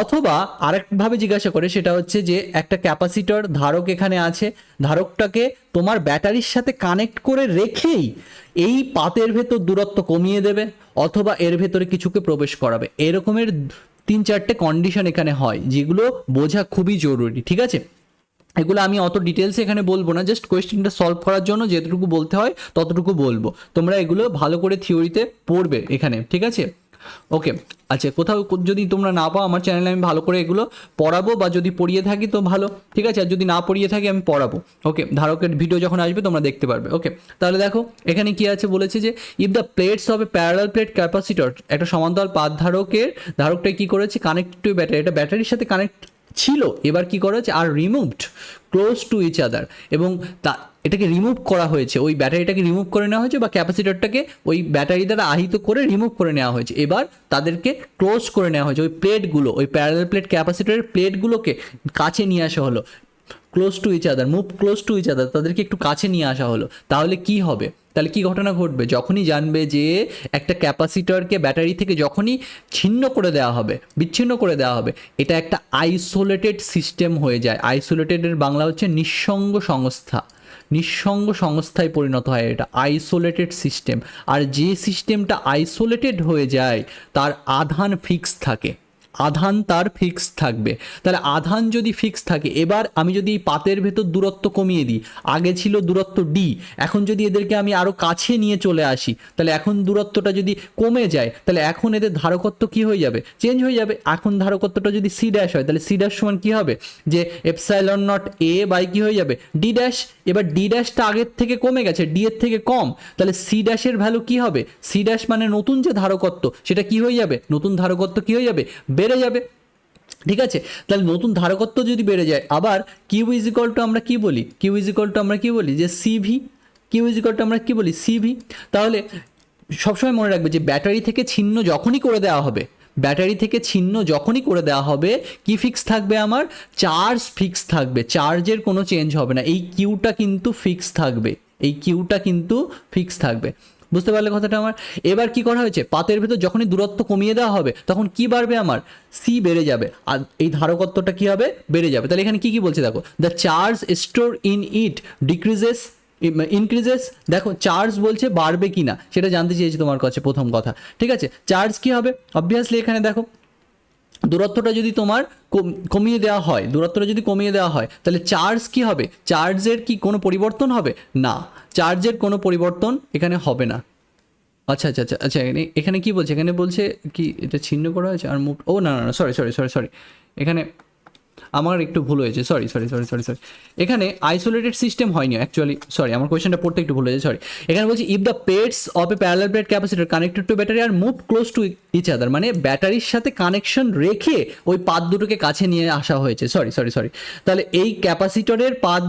অথবা আরেকভাবে জিজ্ঞাসা করে, সেটা হচ্ছে যে একটা ক্যাপাসিটর ধারক এখানে আছে, ধারকটাকে তোমার ব্যাটারির সাথে কানেক্ট করে রেখেই এই পাতের ভেতর দূরত্ব কমিয়ে দেবে, অথবা এর ভেতরে কিছুকে প্রবেশ করাবে। এরকমের 3-4টে কন্ডিশন এখানে হয়, যেগুলো বোঝা খুবই জরুরি। ঠিক আছে, এগুলো আমি অত ডিটেলসে এখানে বলবো না, জাস্ট কোয়েশ্চেনটা সলভ করার জন্য যেটুকু বলতে হয় ততটুকু বলবো, তোমরা এগুলো ভালো করে থিওরিতে পড়বে এখানে। ঠিক আছে, ওকে। আচ্ছা, কোথাও যদি তোমরা না পাও, আমার চ্যানেলে আমি ভালো করে এগুলো পড়াবো, বা যদি পড়িয়ে থাকি তো ভালো। ঠিক আছে, আর যদি না পড়িয়ে থাকি আমি পড়াবো। ওকে, ধারকের ভিডিও যখন আসবে তোমরা দেখতে পারবে। ওকে, তাহলে দেখো এখানে কি আছে, বলেছে যে if the plates of a parallel plate capacitor, একটা সমান্তরাল পাত ধারকটা কি করেছে, কানেক্ট টু ব্যাটারি, এটা ব্যাটারির সাথে কানেক্ট ছিল, এবার কি করা হচ্ছে, are removed close to each other, এবং এটাকে রিমুভ করা হয়েছে, ওই ব্যাটারিটাকে রিমুভ করে নেওয়া হয়েছে, বা ক্যাপাসিটরটাকে ওই ব্যাটারি দ্বারা আহিত করে রিমুভ করে নেওয়া হয়েছে, এবার তাদেরকে ক্লোজ করে নেওয়া হয়েছে, ওই প্লেটগুলো, ওই প্যারালাল প্লেট ক্যাপাসিটরের প্লেটগুলোকে কাছে নিয়ে আসা হলো, close to each other, move close to each other, তাদেরকে একটু কাছে নিয়ে আসা হলো। তাহলে কি হবে, তাহলে কি ঘটনা ঘটবে, যখনই জানবে যে একটা ক্যাপাসিটরকে ব্যাটারি থেকে যখনই ছিন্ন করে দেওয়া হবে, বিচ্ছিন্ন করে দেওয়া হবে, এটা একটা আইসোলেটেড সিস্টেম হয়ে যায়। আইসোলেটেডের বাংলা হচ্ছে নিঃসঙ্গ সংস্থা, নিঃসঙ্গ সংস্থায় পরিণত হয়, এটা আইসোলেটেড সিস্টেম। আর যে সিস্টেমটা আইসোলেটেড হয়ে যায় তার আধান ফিক্স থাকে, আধান তার ফিক্স থাকবে। তাহলে আধান যদি ফিক্স থাকে, এবার আমি যদি এই পাতের ভেতর দূরত্ব কমিয়ে দিই, আগে ছিল দূরত্ব ডি, এখন যদি এদেরকে আমি আরও কাছে নিয়ে চলে আসি, তাহলে এখন দূরত্বটা যদি কমে যায়, তাহলে এখন এদের ধারকত্ব কি হয়ে যাবে, চেঞ্জ হয়ে যাবে। এখন ধারকত্বটা যদি সি ড্যাশ হয়, তাহলে সি ড্যাশ সমান কী হবে, যে এপসাইলন নট এ বাই কী হয়ে যাবে, ডি ড্যাশ। এবার ডি ড্যাশটা আগের থেকে কমে গেছে, ডি এর থেকে কম, তাহলে সি ড্যাশের ভ্যালু কী হবে, সি ড্যাশ মানে নতুন যে ধারকত্ব, সেটা কি হয়ে যাবে, নতুন ধারকত্ব কী হয়ে যাবে, বেড়ে যাবে। ঠিক আছে, তাহলে নতুন ধারকত্ব যদি বেড়ে যায়, আবার কিউ ইজ ইকুয়াল টু আমরা কি বলি, কিউ ইজ ইকুয়াল টু আমরা কি বলি, যে c v, q is equal to আমরা কি বলি, সিভি। তাহলে সবসময় মনে রাখবে যে ব্যাটারি থেকে ছিন্ন যখনই করে দেওয়া হবে, ব্যাটারি থেকে ছিন্ন যখনই করে দেওয়া হবে, কি ফিক্স থাকবে, আমার চার্জ ফিক্স থাকবে, চার্জের কোনো চেঞ্জ হবে না, এই কিউটা কিন্তু ফিক্স থাকবে, এই কিউটা কিন্তু ফিক্স থাকবে। বুঝতে পারলে কথাটা আমার? এবার কি করা হয়েছে, পাতের ভেতর যখনই দূরত্ব কমিয়ে দেওয়া হবে, তখন কি বাড়বে, আমার সি বেড়ে যাবে, আর এই ধারকত্বটা কি হবে, বেড়ে যাবে। তাহলে এখানে কি কি বলছে দেখো, the charge store in it decreases increases. দেখো চার্জ বলছে বাড়বে কি না সেটা জানতে চেয়েছি তোমার কাছে, প্রথম কথা। ঠিক আছে, চার্জ কি হবে, অবভিয়াসলি এখানে দেখো দূরত্বটা যদি তোমার কমিয়ে দেওয়া হয়, দূরত্বটা যদি কমিয়ে দেওয়া হয়, তাহলে চার্জ কি হবে, চার্জের কি কোনো পরিবর্তন হবে না, চার্জের কোনো পরিবর্তন এখানে হবে না। আচ্ছা আচ্ছা আচ্ছা আচ্ছা, এখানে কি বলছে, এখানে বলছে কি এটা ছিন্ন করা হয়েছে আর মুভ, ও না না না, সরি সরি সরি সরি, এখানে আমার একটু ভুল হয়েছে, sorry sorry sorry sorry sorry, এখানে আইসোলেটেড সিস্টেম হয়নি অ্যাকচুয়ালি, সরি আমার কোয়েশ্চেনটা পড়তে একটু ভুল হয়েছে, সরি। এখানে বলছি if the plates of a parallel plate capacitor connected to battery are move close to each other, মানে ব্যাটারির সাথে কানেকশন রেখে ওই পাত দুটোকে কাছে নিয়ে আসা হয়েছে, সরি সরি সরি। তাহলে এই ক্যাপাসিটরের পাত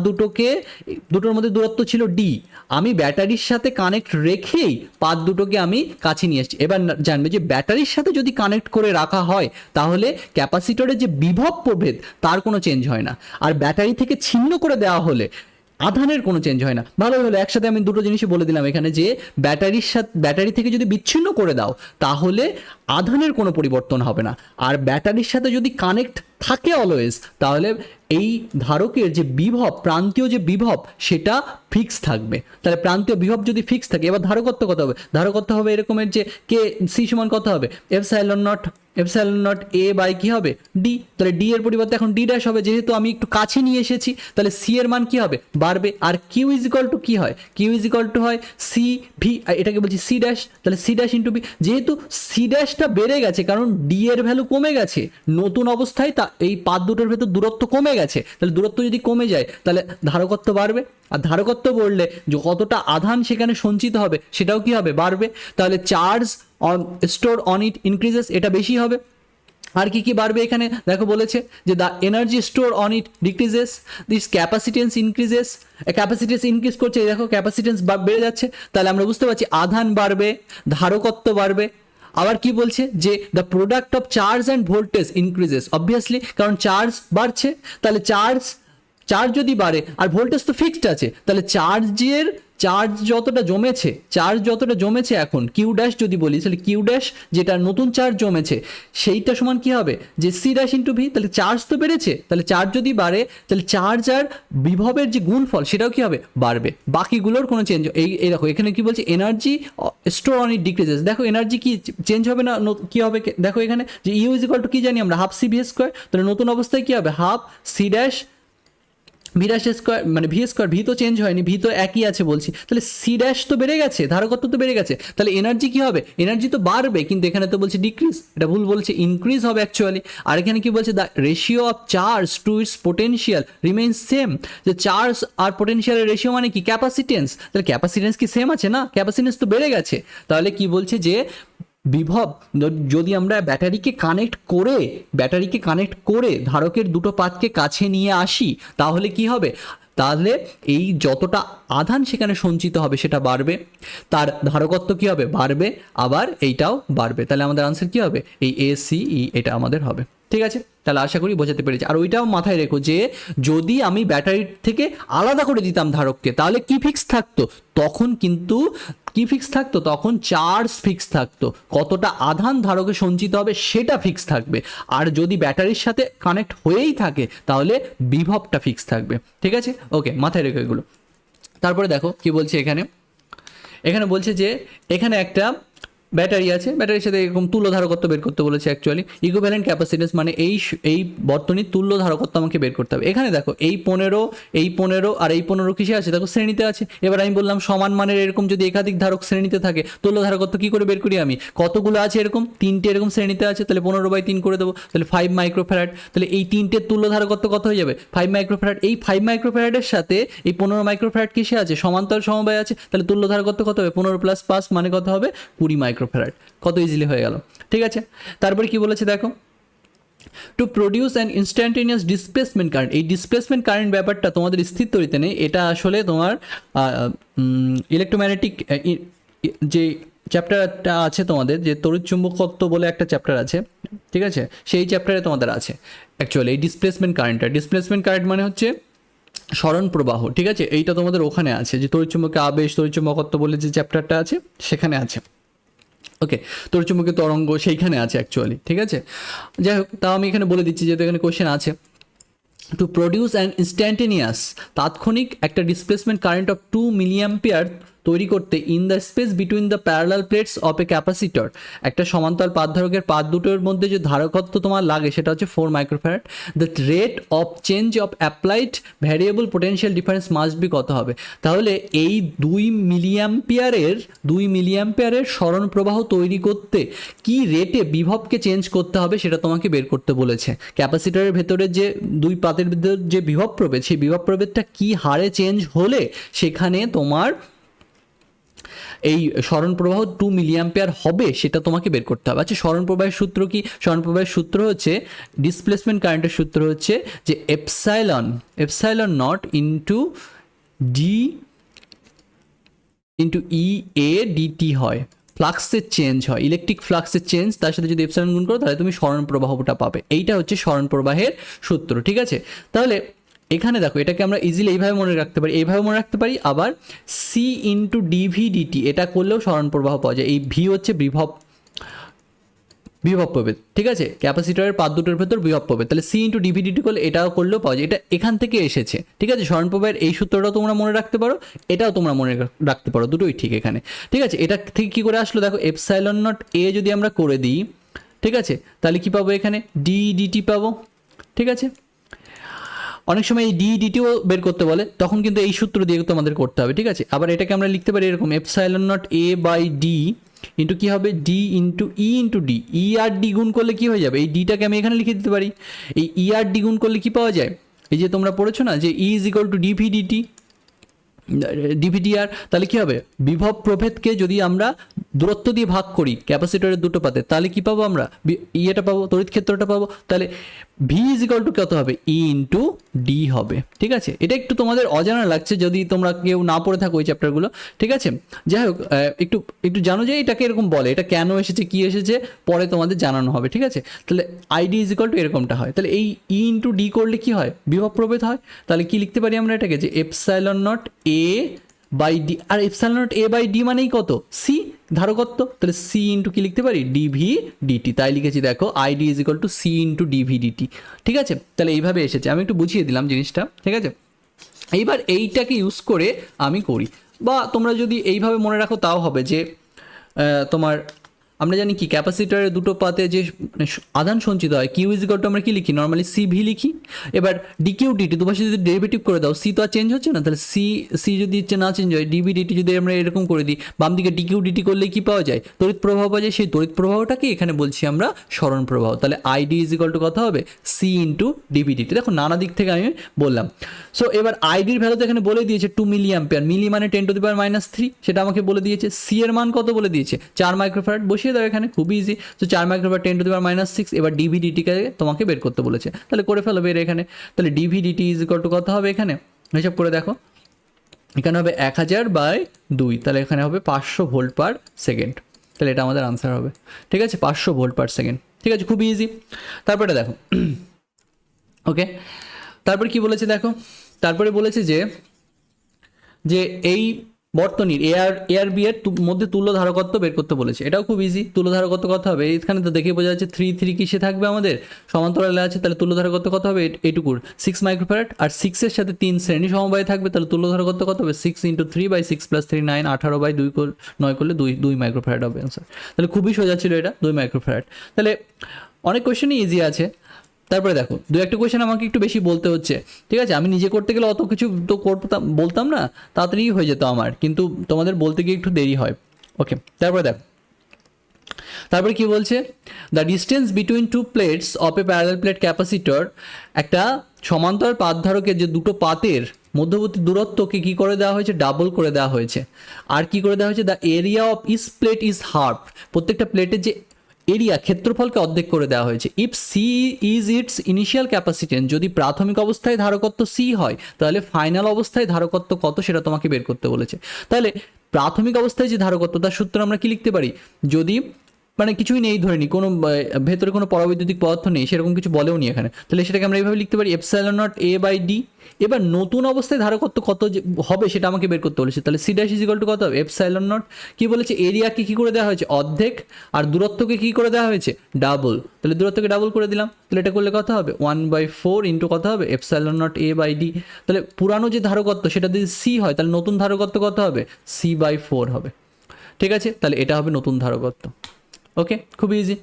দুটোর মধ্যে দূরত্ব ছিল ডি, আমি ব্যাটারির সাথে কানেক্ট রেখেই পাত দুটোকে আমি কাছে নিয়ে এসেছি। এবার জানবে যে ব্যাটারির সাথে যদি কানেক্ট করে রাখা হয়, তাহলে ক্যাপাসিটরের যে বিভব প্রভেদ তার কোনো চেঞ্জ হয় না, আর ব্যাটারি থেকে ছিন্ন করে দেওয়া হলে আধানের কোনো চেঞ্জ হয় না। ভালো হলো একসাথে আমি দুটো জিনিসই বলে দিলাম এখানে, যে ব্যাটারি থেকে যদি বিচ্ছিন্ন করে দাও, তাহলে আধানের কোনো পরিবর্তন হবে না। আর ব্যাটারির সাথে যদি কানেক্ট থাকে অলওয়েজ, তাহলে এই ধারকের যে বিভব, প্রান্তীয় যে বিভব, সেটা ফিক্স থাকবে। তাহলে প্রান্তীয় বিভব যদি ফিক্স থাকে, এবার ধারকত্ব কত হবে? ধারকত্ব হবে এরকমের যে কে সি সমান কত হবে? এপসাইলন নট এ বাই কি হবে? ডি। তাহলে ডি এর পরিবর্তে এখন ডি ড্যাশ হবে, যেহেতু আমি একটু কাছে নিয়ে এসেছি, তাহলে সি এর মান কি হবে? বাড়বে। আর কিউ ইজ ইকাল টু কি হয়? কিউ ইজ ইকাল টু হয় সি ভি, এটাকে বলছি সি ড্যাশ, তাহলে সি ড্যাশ ইন্টু ভি। যেহেতু সি ড্যাশটা বেড়ে গেছে, কারণ ডি এর ভ্যালু কমে গেছে নতুন অবস্থায়, তা এই পাত দুটোর ভেতর দূরত্ব কমে গেছে, তাহলে দূরত্ব যদি কমে যায় তাহলে ধারকত্ব বাড়বে। আর ধারকত্ব বললে যে কতটা আধান সেখানে সঞ্চিত হবে সেটাও কি হবে? বাড়বে। তাহলে charge store on it increases, এটা বেশি হবে। আর কি কি বাড়বে এখানে দেখো বলেছে যে the energy store on it decreases, this capacitance increases. Capacitance increase করছে, দেখো ক্যাপাসিটেন্স বেড়ে যাচ্ছে, তাহলে আমরা বুঝতে পারছি আধান বাড়বে, ধারকত্ব বাড়বে। আবার কি বলছে যে the product of charge and voltage increases, obviously, কারণ চার্জ বাড়ছে, তাহলে চার্জ যদি বাড়ে আর ভোল্টেজ তো ফিক্সড আছে, তাহলে চার্জ যতটা জমেছে এখন কিউ ড্যাশ যদি বলি, তাহলে কিউ ড্যাশ যেটা নতুন চার্জ জমেছে সেইটা সমান কি হবে? যে সি ড্যাশ ইন্টু ভি। তাহলে চার্জ তো বেড়েছে, তাহলে চার্জ যদি বাড়ে তাহলে চার্জ আর বিভবের যে গুণফল সেটাও কি হবে? বাড়বে। বাকিগুলোর কোনো চেঞ্জ, এই দেখো এখানে কি বলছে? Energy store on it decreases. দেখো এনার্জি কি চেঞ্জ হবে না? কি হবে দেখো এখানে যে ইউ ইজ ইকুয়াল টু কি জানি আমরা? Half c V square. তাহলে নতুন অবস্থায় কি হবে? Half c dash v dash square, মানে ভি স্কোয়ার, ভি তো চেঞ্জ হয়নি, ভি তো একই আছে বলছি, তাহলে সি ড্যাশ তো বেড়ে গেছে, ধারকত্ব তো বেড়ে গেছে, তাহলে এনার্জি কি হবে? এনার্জি তো বাড়বে, কিন্তু এখানে তো বলছে ডিক্রিজ, এটা ভুল বলছে, ইনক্রিজ হবে অ্যাকচুয়ালি। আর এখানে কি বলছে? The ratio of charge to its potential remains same. যে চার্জ আর পোটেনশিয়ালের রেশিও মানে কি? ক্যাপাসিটেন্স। তাহলে ক্যাপাসিটেন্স কি সেম আছে? না, ক্যাপাসিটেন্স তো বেড়ে গেছে। তাহলে কি বলছে যে বিভব যদি আমরা ব্যাটারিকে কানেক্ট করে ধারকের দুটো পাতকে কাছে নিয়ে আসি, তাহলে কি হবে? তাহলে এই যতটা আধান সেখানে সঞ্চিত হবে সেটা বাড়বে, তার ধারকত্ব কি হবে? বাড়বে, আবার এইটাও বাড়বে। তাহলে আমাদের আনসার কি হবে? এই এ সি ই, এটা আমাদের হবে। ঠিক আছে, তাহলে আশা করি বোঝাতে পেরেছি। আর ওইটাও মাথায় রেখো যে যদি আমি ব্যাটারির থেকে আলাদা করে দিতাম ধারককে, তাহলে কি ফিক্স থাকতো? তখন চার্জ ফিক্স থাকতো, কতটা আধান ধারকে সঞ্চিত হবে সেটা ফিক্স থাকবে। আর যদি ব্যাটারির সাথে কানেক্ট হয়েই থাকে তাহলে বিভবটা ফিক্স থাকবে। ঠিক আছে, ওকে, মাথায় রেখো এগুলো। তারপরে দেখো কি বলছে এখানে বলছে যে এখানে একটা ব্যাটারি আছে, ব্যাটারির সাথে এরকম তুল্য ধারকত্ব বের করতে বলেছে অ্যাকচুয়ালি। ইকুইভ্যালেন্ট ক্যাপাসিটেন্স মানে এই বর্তনীর তুল্য ধারকত্ব আমাকে বের করতে হবে। এখানে দেখো এই 15 আর এই 15 কিসে আছে? দেখো শ্রেণীতে আছে। এবার আমি বললাম সমান মানের এরকম যদি একাধিক ধারক শ্রেণীতে থাকে, তুল্য ধারকত্ব কি করে বের করি আমি? কতগুলো আছে? এরকম 3টে এরকম শ্রেণীতে আছে, তাহলে 15/3 করে দেবো, তাহলে 5 মাইক্রোফ্যারাড। তাহলে এই 3টের তুল্য ধারকত্ব কত হয়ে যাবে? 5 মাইক্রোফ্যারাড। এই 5 মাইক্রোফ্যারাডের সাথে এই 15 মাইক্রোফ্যারাড কিসে আছে? সমান্তরাল সমবায় আছে, তাহলে তুল্য ধারকত্ব কত হবে? 15 + 5 মানে কত হবে? 20 মাইক্রোফ্যারাড। কত ইজিলি হয়ে গেল। ঠিক আছে, তারপরে কি বলেছে দেখো, to produce an instantaneous displacement current. এই ডিসপ্লেসমেন্ট কারেন্ট ব্যাপারটা তোমাদের স্থির তড়িতে নেই, এটা আসলে তোমার ইলেকট্রোম্যাগনেটিক যে চ্যাপ্টারটা আছে তোমাদের, যে তড়িৎ চুম্বকত্ব বলে একটা চ্যাপ্টার আছে, ঠিক আছে, সেই চ্যাপ্টারে তোমাদের আছে অ্যাকচুয়ালি এই ডিসপ্লেসমেন্ট কারেন্টটা। ডিসপ্লেসমেন্ট কারেন্ট মানে হচ্ছে সরণ প্রবাহ। ঠিক আছে, এইটা তোমাদের ওখানে আছে, যে তড়িৎচুম্বকীয় আবেশ, তড়িৎচুম্বকত্ব বলে যে চ্যাপ্টারটা আছে সেখানে আছে। ওকে, তড়িৎচুম্বকীয় তরঙ্গ সেইখানে আছে অ্যাকচুয়ালি। ঠিক আছে, যাই হোক, তাও আমি এখানে বলে দিচ্ছি যেহেতু এখানে কোশ্চেন আছে। টু প্রডিউস অ্যান ইনস্ট্যান্টেনিয়াস, তাৎক্ষণিক একটা ডিসপ্লেসমেন্ট কারেন্ট অফ 2 মিলিঅ্যাম্পিয়ার তৈরি করতে in the space between the parallel plates of a capacitor, একটা সমান্তরাল পাতধারকের পাত দুটোর মধ্যে যে ধারকত্ব তোমার লাগে সেটা হচ্ছে 4 microfarad. The rate of change of applied variable potential difference must be কত হবে? তাহলে এই 2 মিলিঅ্যাম্পিয়ারের সরণ প্রবাহ তৈরি করতে কি রেটে বিভবকে চেঞ্জ করতে হবে সেটা তোমাকে বের করতে বলেছে। ক্যাপাসিটরের ভেতরে যে দুই পাতের ভেতর যে বিভব প্রভেদ, সেই বিভব প্রভেদটা কি হারে চেঞ্জ হলে সেখানে তোমার এই সরণ প্রবাহ 2 মিলিঅ্যাম্পিয়ার হবে সেটা তোমাকে বের করতে হবে। আচ্ছা, সরণ প্রবাহের সূত্র কি? সরণ প্রবাহের সূত্র হচ্ছে, ডিসপ্লেসমেন্ট কারেন্টের সূত্র হচ্ছে যে epsilon nought into d into e a d t হয়, ফ্লাক্সের চেঞ্জ হয়, ইলেকট্রিক ফ্লাক্সের চেঞ্জ, তার সাথে যদি এপসাইলন গুণ করো তাহলে তুমি সরণ প্রবাহটা পাবে। এইটা হচ্ছে সরণ প্রবাহের সূত্র। ঠিক আছে, তাহলে এখানে দেখো এটাকে আমরা ইজিলি এইভাবে মনে রাখতে পারি, আবার সি ইন্টু ডিভি ডিটি, এটা করলেও সরণ প্রবাহ পাওয়া যায়। এই ভি হচ্ছে বিভব, বিভব প্রভেদ, ঠিক আছে, ক্যাপাসিটরের পাত দুটোর ভেতর বিভব প্রভেদ। তাহলে সি ইন্টু ডিভিডিটি করলে এটাও করলেও পাওয়া যায়, এটা এখান থেকে এসেছে, ঠিক আছে। স্মরণ প্রবাহের এই সূত্রটাও তোমরা মনে রাখতে পারো, এটাও তোমরা মনে রাখতে পারো, দুটোই ঠিক এখানে, ঠিক আছে। এটা থেকে কী করে আসলো দেখো, এপসাইলন নট এ যদি আমরা করে দিই, ঠিক আছে, তাহলে কী পাবো এখানে ডি ডিটি পাবো, ঠিক আছে। অনেক সময় এই ডি ডিটিও বের করতে বলে, তখন কিন্তু এই সূত্র দিয়ে তোমাদের করতে হবে, ঠিক আছে। আবার এটাকে আমরা লিখতে পারি এরকম, epsilon not a by D into কী হবে, D into E into D, E আর ডি গুণ করলে কী হয়ে যাবে, এই ডিটাকে আমি এখানে লিখে দিতে পারি, এই ই আর ডি গুণ করলে কী পাওয়া যায়, এই যে তোমরা পড়েছো না যে E is equal to D V D T D V D R, তাহলে কী হবে, বিভব প্রভেদকে যদি আমরা দূরত্ব দিয়ে ভাগ করি ক্যাপাসিটরের দুটো পাতে, তাহলে কী পাবো আমরা, ইয়েটা পাবো, তড়িৎ ক্ষেত্রটা পাবো। তাহলে ভি ইজ ইকুয়াল টু কত হবে, ই ইন্টু ডি হবে, ঠিক আছে। এটা একটু তোমাদের অজানা লাগছে যদি তোমরা কেউ না পড়ে থাকো ওই চ্যাপ্টারগুলো, ঠিক আছে। যাই হোক, একটু একটু জানো যে এটাকে এরকম বলে, এটা কেন এসেছে কী এসেছে পরে তোমাদের জানানো হবে, ঠিক আছে। তাহলে আইডি ইজ ইকুয়াল টু এরকমটা হয়, তাহলে এই ই ইন্টু ডি করলে কী হয়, বিভব প্রভেদ হয়। তাহলে কি লিখতে পারি আমরা এটাকে, যে epsilon not a by D, আর epsilon not a by d মানেই কত, সি, ধারকত্ব, তাহলে সি ইন্টু কি লিখতে পারি, ডিভি ডিটি, তাই লিখেছি দেখো, i d is equal to c into d v d t, ঠিক আছে। তাহলে এইভাবে এসেছে, আমি একটু বুঝিয়ে দিলাম জিনিসটা, ঠিক আছে। এইবার এইটাকে ইউজ করে আমি করি, বা তোমরা যদি এইভাবে মনে রাখো তাও হবে, যে তোমার আমরা জানি কি ক্যাপাসিটরের দুটো পাতে যে আধান সঞ্চিত হয়, কিউ ইজ ইকুয়াল টু আমরা কি লিখি, নর্মালি সি ভি লিখি। এবার ডিকিউ ডিটি দুপাশে যদি ডেরিভেটিভ করে দাও, সি তো আর চেঞ্জ হচ্ছে না, তাহলে সি যদি না চেঞ্জ হয়, ডিভি ডিটি যদি আমরা এরকম করে দিই, বাম দিকে ডিকিউ ডিটি করলে কি পাওয়া যায়, তড়িৎ প্রবাহ পাওয়া যায়। সেই তড়িৎ প্রবাহটাকে এখানে বলছি আমরা সরণ প্রবাহ। তাহলে আইডি ইজ ইকুয়াল টু কত হবে, সি ইন্টু ডিভি ডিটি। দেখো নানা দিক থেকে আমি বললাম। সো এবার আইডির ভ্যালু তো এখানে বলে দিয়েছে 2 মিলি অ্যাম্পিয়ার, মিলি মানে 10⁻³ সেটা আমাকে বলে দিয়েছে। সি এর মান কত বলে দিয়েছে, 4 মাইক্রোফ্যারাড, বসিয়ে দাও এখানে, খুবই ইজি। তো 4 মাইক্রোফ্যারাড 10⁻⁶। এবার ডিভি ডিটিকে তোমাকে বের করতে বলেছে, তাহলে করে ফেলো বের এখানে। তাহলে d v d t is equal to কত হবে এখানে, হিসাব করে দেখো, এখানে হবে 1000/2, তাহলে এখানে হবে 500 ভোল্ট পার সেকেন্ড। তাহলে এটা আমাদের আনসার হবে, ঠিক আছে, 500 ভোল্ট পার সেকেন্ড, ঠিক আছে, খুবই ইজি। তারপরে দেখো, ওকে, তারপরে কি বলেছে দেখো, তারপরে বলেছে যে এই বর্তনীর এআর বি এর মধ্যে তুল্য ধারকত্ব বের করতে বলেছে। এটাও খুব ইজি, তুল্য ধারকত্ব কত হবে, এইখানে তো দেখে বোঝা যাচ্ছে 3 কিসে থাকবে আমাদের, সমান্তরালে আছে, তাহলে তুল্য ধারকত্ব কত হবে, এইটুকুর 6 মাইক্রোফ্যারাড, আর 6-এর সাথে 3 শ্রেণী সমবায় থাকবে, তাহলে তুল্য ধারকত্ব কত হবে, 6 × 3/6 + 3 9, 18/2 9 করলে 2 মাইক্রোফ্যারাড হবে অ্যান্সার। তাহলে খুবই সোজা ছিল এটা, 2 মাইক্রোফ্যারাড। তাহলে অনেক কোয়েশ্চেনই ইজি আছে। তারপরে দেখো, দু একটা কোয়েশ্চেন আমাকে একটু বেশি বলতে হচ্ছে, ঠিক আছে। আমি নিজে করতে গেলে অত কিছু তো বলতাম না, তাড়াতাড়ি হয়ে যেত আমার, কিন্তু তোমাদের বলতে গিয়ে একটু দেরি হয়। ওকে, তারপরে দেখো, তারপরে কি বলছে, the distance between 2 plates of a parallel plate capacitor, একটা সমান্তরাল পাতধারকের যে দুটো পাতের মধ্যবর্তী দূরত্বকে কী করে দেওয়া হয়েছে, ডাবল করে দেওয়া হয়েছে। আর কি করে দেওয়া হয়েছে, the area of each plate is half, প্রত্যেকটা প্লেটের যে এরিয়া ক্ষেত্রফলকে অর্ধেক করে দেওয়া হয়েছে। If c is its initial capacitance, যদি প্রাথমিক অবস্থায় ধারকত্ব সি হয়, তাহলে ফাইনাল অবস্থায় ধারকত্ব কত সেটা তোমাকে বের করতে বলেছে। তাহলে প্রাথমিক অবস্থায় যে ধারকত্ব, তার সূত্র আমরা কি লিখতে পারি, যদি মানে কিছুই নেই ধরে নি, কোনো ভেতরে কোনো পরাবৈদ্যুতিক পদার্থ নেই, সেরকম কিছু বলেও নি এখানে, তাহলে সেটাকে আমরা এইভাবে লিখতে পারি, epsilon not a by d. এবার নতুন অবস্থায় ধারকত্ব কত হবে সেটা আমাকে বের করতে বলেছে, তাহলে C dash is equal to কত হবে, এপসাইলন নট, কি বলেছে, এরিয়াকে কী করে দেওয়া হয়েছে, অর্ধেক, আর দূরত্বকে কী করে দেওয়া হয়েছে, ডাবল, তাহলে দূরত্বকে ডাবল করে দিলাম, তাহলে এটা করলে কত হবে, 1/4 ইন্টু কত হবে, epsilon not a by D. তাহলে পুরানো যে ধারকত্ব সেটা যদি সি হয়, তাহলে নতুন ধারকত্ব কত হবে, C/4 হবে, ঠিক আছে। তাহলে এটা হবে নতুন ধারকত্ব। ওকে, খুব ইজি।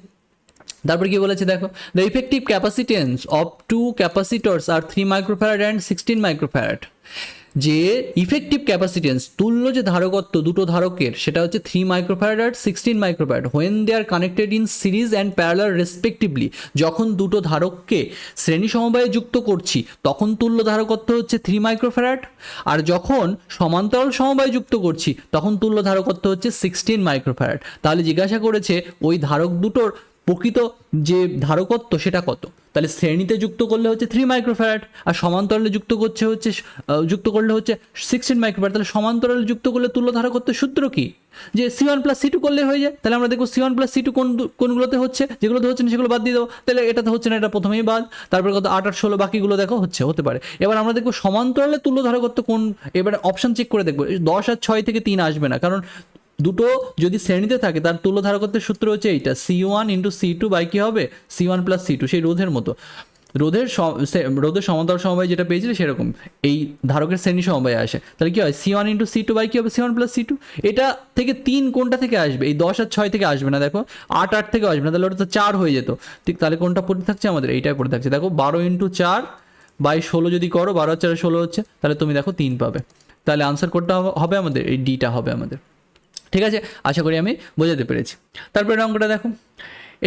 তারপর কি বলেছে দেখো, the effective capacitance of 2 capacitors আর 3 মাইক্রোফ্যারাড অ্যান্ড 16 মাইক্রোফ্যারাড, যে ইফেক্টিভ ক্যাপাসিটেন্স তুল্য যে ধারকত্ব দুটো ধারকের, সেটা হচ্ছে 3 মাইক্রোফ্যারাড আর 16 microfarad, when they are connected in series and parallel respectively, যখন দুটো ধারককে শ্রেণী সমবায়ে যুক্ত করছি তখন তুল্য ধারকত্ব হচ্ছে 3 মাইক্রোফ্যারাড, আর যখন সমান্তরাল সমবায়ে যুক্ত করছি তখন তুল্য ধারকত্ব হচ্ছে 16 মাইক্রোফ্যারাড। তাহলে জিজ্ঞাসা করেছে ওই ধারক দুটোর প্রকৃত যে ধারকত্ব সেটা কত, তাহলে শ্রেণীতে যুক্ত করলে হচ্ছে 3 মাইক্রোফ্যারাড, আর সমান্তরালে যুক্ত করলে হচ্ছে 16 মাইক্রোফ্যারাড। তাহলে সমান্তরালে যুক্ত করলে তুল্য ধারকত্বের সূত্র কি, যে C1 + C2 করলে হয়ে যায়। তাহলে আমরা দেখবো C1 + C2 কোনগুলোতে হচ্ছে, যেগুলোতে হচ্ছে না সেগুলো বাদ দিয়ে দেবো, তাহলে এটাতে হচ্ছে না, এটা প্রথমেই বাদ। তারপরে কত 8 আর 16 বাকিগুলো দেখো হতে পারে। এবার আমরা দেখবো সমান্তরালে তুল্য ধারকত্ব কোন, এবারে অপশন চেক করে দেখবো, 10 আর 6 থেকে 3 আসবে না, কারণ দুটো যদি শ্রেণীতে থাকে তার তুল্য ধারকত্বের সূত্র হচ্ছে এইটা, C1 ইন্টু C2 বাই কী হবে C1 প্লাস C2, সেই রোধের মতো। রোধের সমান্তরাল সমবায় যেটা পেয়েছিলে সেরকম এই ধারকের শ্রেণী সমবায় আসে, তাহলে কি হয় C1 ইন্টু C2 বাই কী হবে C1 প্লাস C2। এটা থেকে 3 কোনটা থেকে আসবে, এই 10 আর 6 থেকে আসবে না, দেখো 8 8 থেকে আসবে না, তাহলে ওটা তো 4 হয়ে যেত। ঠিক, তাহলে কোনটা পড়ে থাকছে আমাদের, এইটাই পড়ে থাকছে। দেখো 12 ইন্টু 4 বাই 16 যদি করো, 12 আর 4 16 হচ্ছে, তাহলে তুমি দেখো 3 পাবে। তাহলে আনসার কোডটা হবে আমাদের এই ডিটা হবে আমাদের। ঠিক আছে, আশা করি আমি বোঝাতে পেরেছি। তারপরে অঙ্কটা দেখো,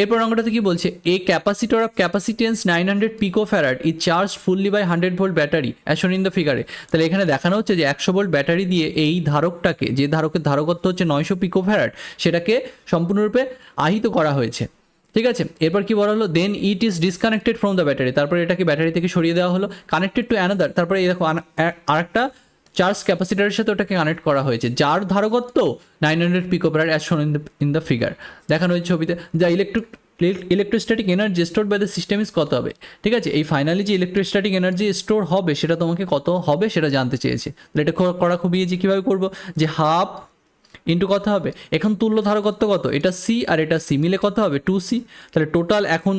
এরপর অঙ্কটাতে কি বলছে, a capacitor of capacitance 900 picofarad is charge fully by 100 volt battery as shown in the ফিগারে। তাহলে এখানে দেখানো হচ্ছে যে 100 ভোল্ট ব্যাটারি দিয়ে এই ধারকটাকে, যে ধারকের ধারকত্ব হচ্ছে 900 পিকোফ্যারাড, সেটাকে সম্পূর্ণরূপে আহিত করা হয়েছে। ঠিক আছে, এরপর কি বলা হলো, then it is disconnected from the battery, তারপরে এটাকে ব্যাটারি থেকে সরিয়ে দেওয়া হলো, কানেক্টেড টু অ্যানাদার, তারপরে এই দেখো আরেকটা চার্জ ক্যাপাসিটারের সাথে ওটাকে কানেক্ট করা হয়েছে, যার ধারকত্ব 900 picofarad as shown in the figure. দেখানো হয়েছে ছবিতে, যা electrostatic energy store by the system is কত হবে। ঠিক আছে, এই ফাইনালি যে ইলেকট্রোস্ট্যাটিক এনার্জি স্টোর হবে সেটা তোমাকে কত হবে সেটা জানতে চেয়েছে। তাহলে এটা করা খুবই ইজি। কীভাবে করবো, যে হাফ ইন্টু কত হবে, এখন তুল্য ধারকত্ব কত, এটা সি আর এটা সি মিলে কত হবে 2C। তাহলে টোটাল এখন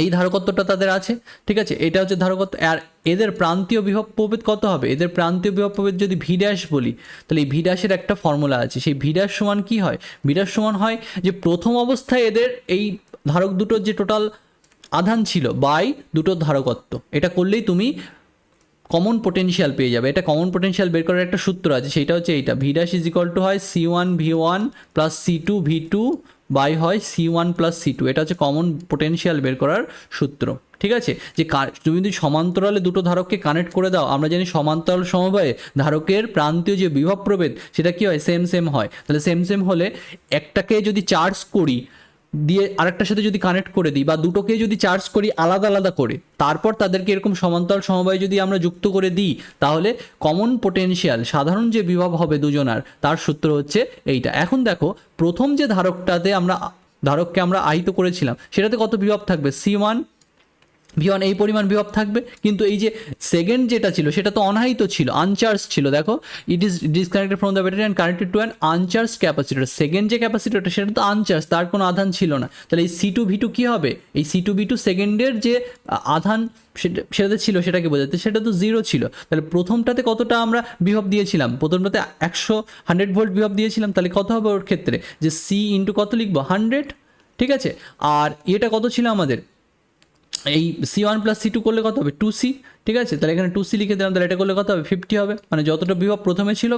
এই ধারকত্বটা তাদের আছে। ঠিক আছে, এটা হচ্ছে ধারকত্ব, আর এদের প্রান্তীয় বিভব প্রভেদ কত হবে, এদের প্রান্তীয় বিভব প্রভেদ যদি ভি ড্যাশ বলি, তাহলে এই ভি ড্যাশের একটা ফর্মুলা আছে, সেই ভি ড্যাশ সমান কী হয়, ভি ড্যাশ সমান হয় যে প্রথম অবস্থায় এদের এই ধারক দুটোর যে টোটাল আধান ছিল বাই দুটোর ধারকত্ব, এটা করলেই তুমি কমন পোটেনশিয়াল পেয়ে যাবে। এটা কমন পোটেনশিয়াল বের করার একটা সূত্র আছে, সেইটা হচ্ছে এইটা, V dash is equal to হয় C1 V1 plus C2 V2 by হয় C1 প্লাস C2। এটা হচ্ছে কমন পোটেনশিয়াল বের করার সূত্র। ঠিক আছে, যে তুমি যদি সমান্তরালে দুটো ধারককে কানেক্ট করে দাও, আমরা জানি সমান্তরাল সমবায়ে ধারকের প্রান্তীয় যে বিভব প্রভেদ সেটা কি হয়, সেম সেম হয়। তাহলে সেম সেম হলে একটাকে যদি চার্জ করি দিয়ে আরেকটার সাথে যদি কানেক্ট করে দিই, বা দুটোকে যদি চার্জ করি আলাদা আলাদা করে, তারপর তাদেরকে এরকম সমান্তরাল সমবায়ে যদি আমরা যুক্ত করে দিই, তাহলে কমন পোটেনশিয়াল সাধারণ যে বিভব হবে দুজনার, তার সূত্র হচ্ছে এইটা। এখন দেখো প্রথম যে ধারককে আমরা আহিত করেছিলাম সেটাতে কত বিভব থাকবে, C1 V1 এই পরিমাণ বিভব থাকবে, কিন্তু এই যে সেকেন্ড যেটা ছিল সেটা তো অনাহিত ছিল, আনচার্জ ছিল। দেখো ইট is disconnected from the battery and connected to an uncharged capacitor. Second যে ক্যাপাসিটরটা সেটা তো আনচার্জ, তার কোনো আধান ছিল না। তাহলে এই C2 V2 কী হবে, এই C2 V2 সেকেন্ডের যে আধান সেটাতে ছিল সেটাকে বোঝাতে, সেটা তো 0 ছিল। তাহলে প্রথমটাতে কতটা আমরা বিভব দিয়েছিলাম, প্রথমটাতে 100 ভোল্ট বিভব দিয়েছিলাম, তাহলে কত হবে ওর ক্ষেত্রে, যে C ইন্টু কত লিখবো 100। ঠিক আছে, আর এটা কত ছিল আমাদের, এই C1 প্লাস C2 করলে কত হবে 2C। ঠিক আছে, তাহলে এখানে 2C লিখে দিলাম, তাহলে এটা করলে কত হবে 50 হবে, মানে যতটা বিভব প্রথমে ছিল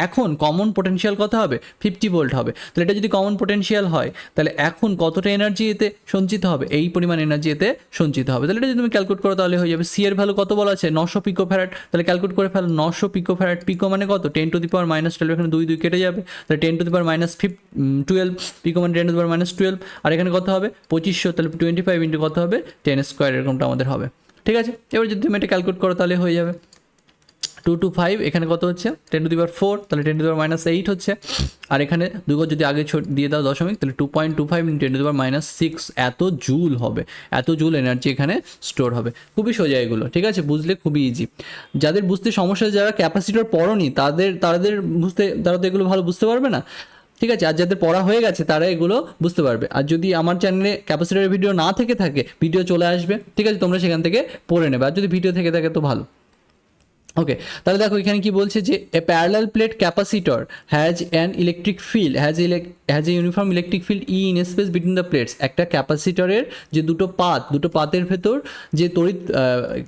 এখন কমন পোটেনশিয়াল কত হবে 50 ভোল্ট হবে। তাহলে এটা যদি কমন পোটেনশিয়াল হয়, তাহলে এখন কতটা এনার্জি এতে সঞ্চিত হবে, এই পরিমাণ এনার্জি এতে সঞ্চিত হবে। তাহলে এটা যদি তুমি ক্যালকুলেট করো তাহলে হয়ে যাবে। সি এর ভ্যালু কত বলা আছে 900 পিকোফ্যারাড, তাহলে ক্যালকুলেট করে ফেলো 900 পিকোফ্যারাড, পিকো মানে কত 10 টু দি পাওয়ার -12, এখানে 2 2 কেটে যাবে, তাহলে 10 টু দি পাওয়ার -12, পিকো মানে 10 টু দি পাওয়ার -12, আর এখানে কত হবে 2500, তাহলে 25 ইন্টু কত হবে 10 স্কোয়ার, এরকমটা আমাদের হবে। ঠিক আছে, এবার যদি তুমি এটা ক্যালকুলেট করো তাহলে হয়ে যাবে 225, এখানে কত হচ্ছে 10 টু দি পাওয়ার 4, তাহলে 10 টু দি পাওয়ার -8 হচ্ছে, আর এখানে দুগো যদি আগে দিয়ে দাও দশমিক, তাহলে 2.25 × 10 টু দি পাওয়ার -6 এত জুল হবে, এত জুল এনার্জি এখানে স্টোর হবে। খুবই সোজা এগুলো, ঠিক আছে, বুঝলে খুবই ইজি। যাদের বুঝতে সমস্যা, যারা ক্যাপাসিটর পড়োনি তারা তো এগুলো ভালো বুঝতে পারবে না। ঠিক আছে, আর যাদের পড়া হয়ে গেছে তারা এগুলো বুঝতে পারবে। আর যদি আমার চ্যানেলে ক্যাপাসিটরের ভিডিও না থেকে থাকে, ভিডিও চলে আসবে, ঠিক আছে, তোমরা সেখান থেকে পড়ে নেবে, আর যদি ভিডিও থেকে থাকে তো ভালো। ওকে, তাহলে দেখো এখানে কি বলছে, যে এ parallel plate capacitor has an electric field has a uniform electric field E in space between the plates. একটা ক্যাপাসিটরের যে দুটো পাতের ভেতর যে তড়িৎ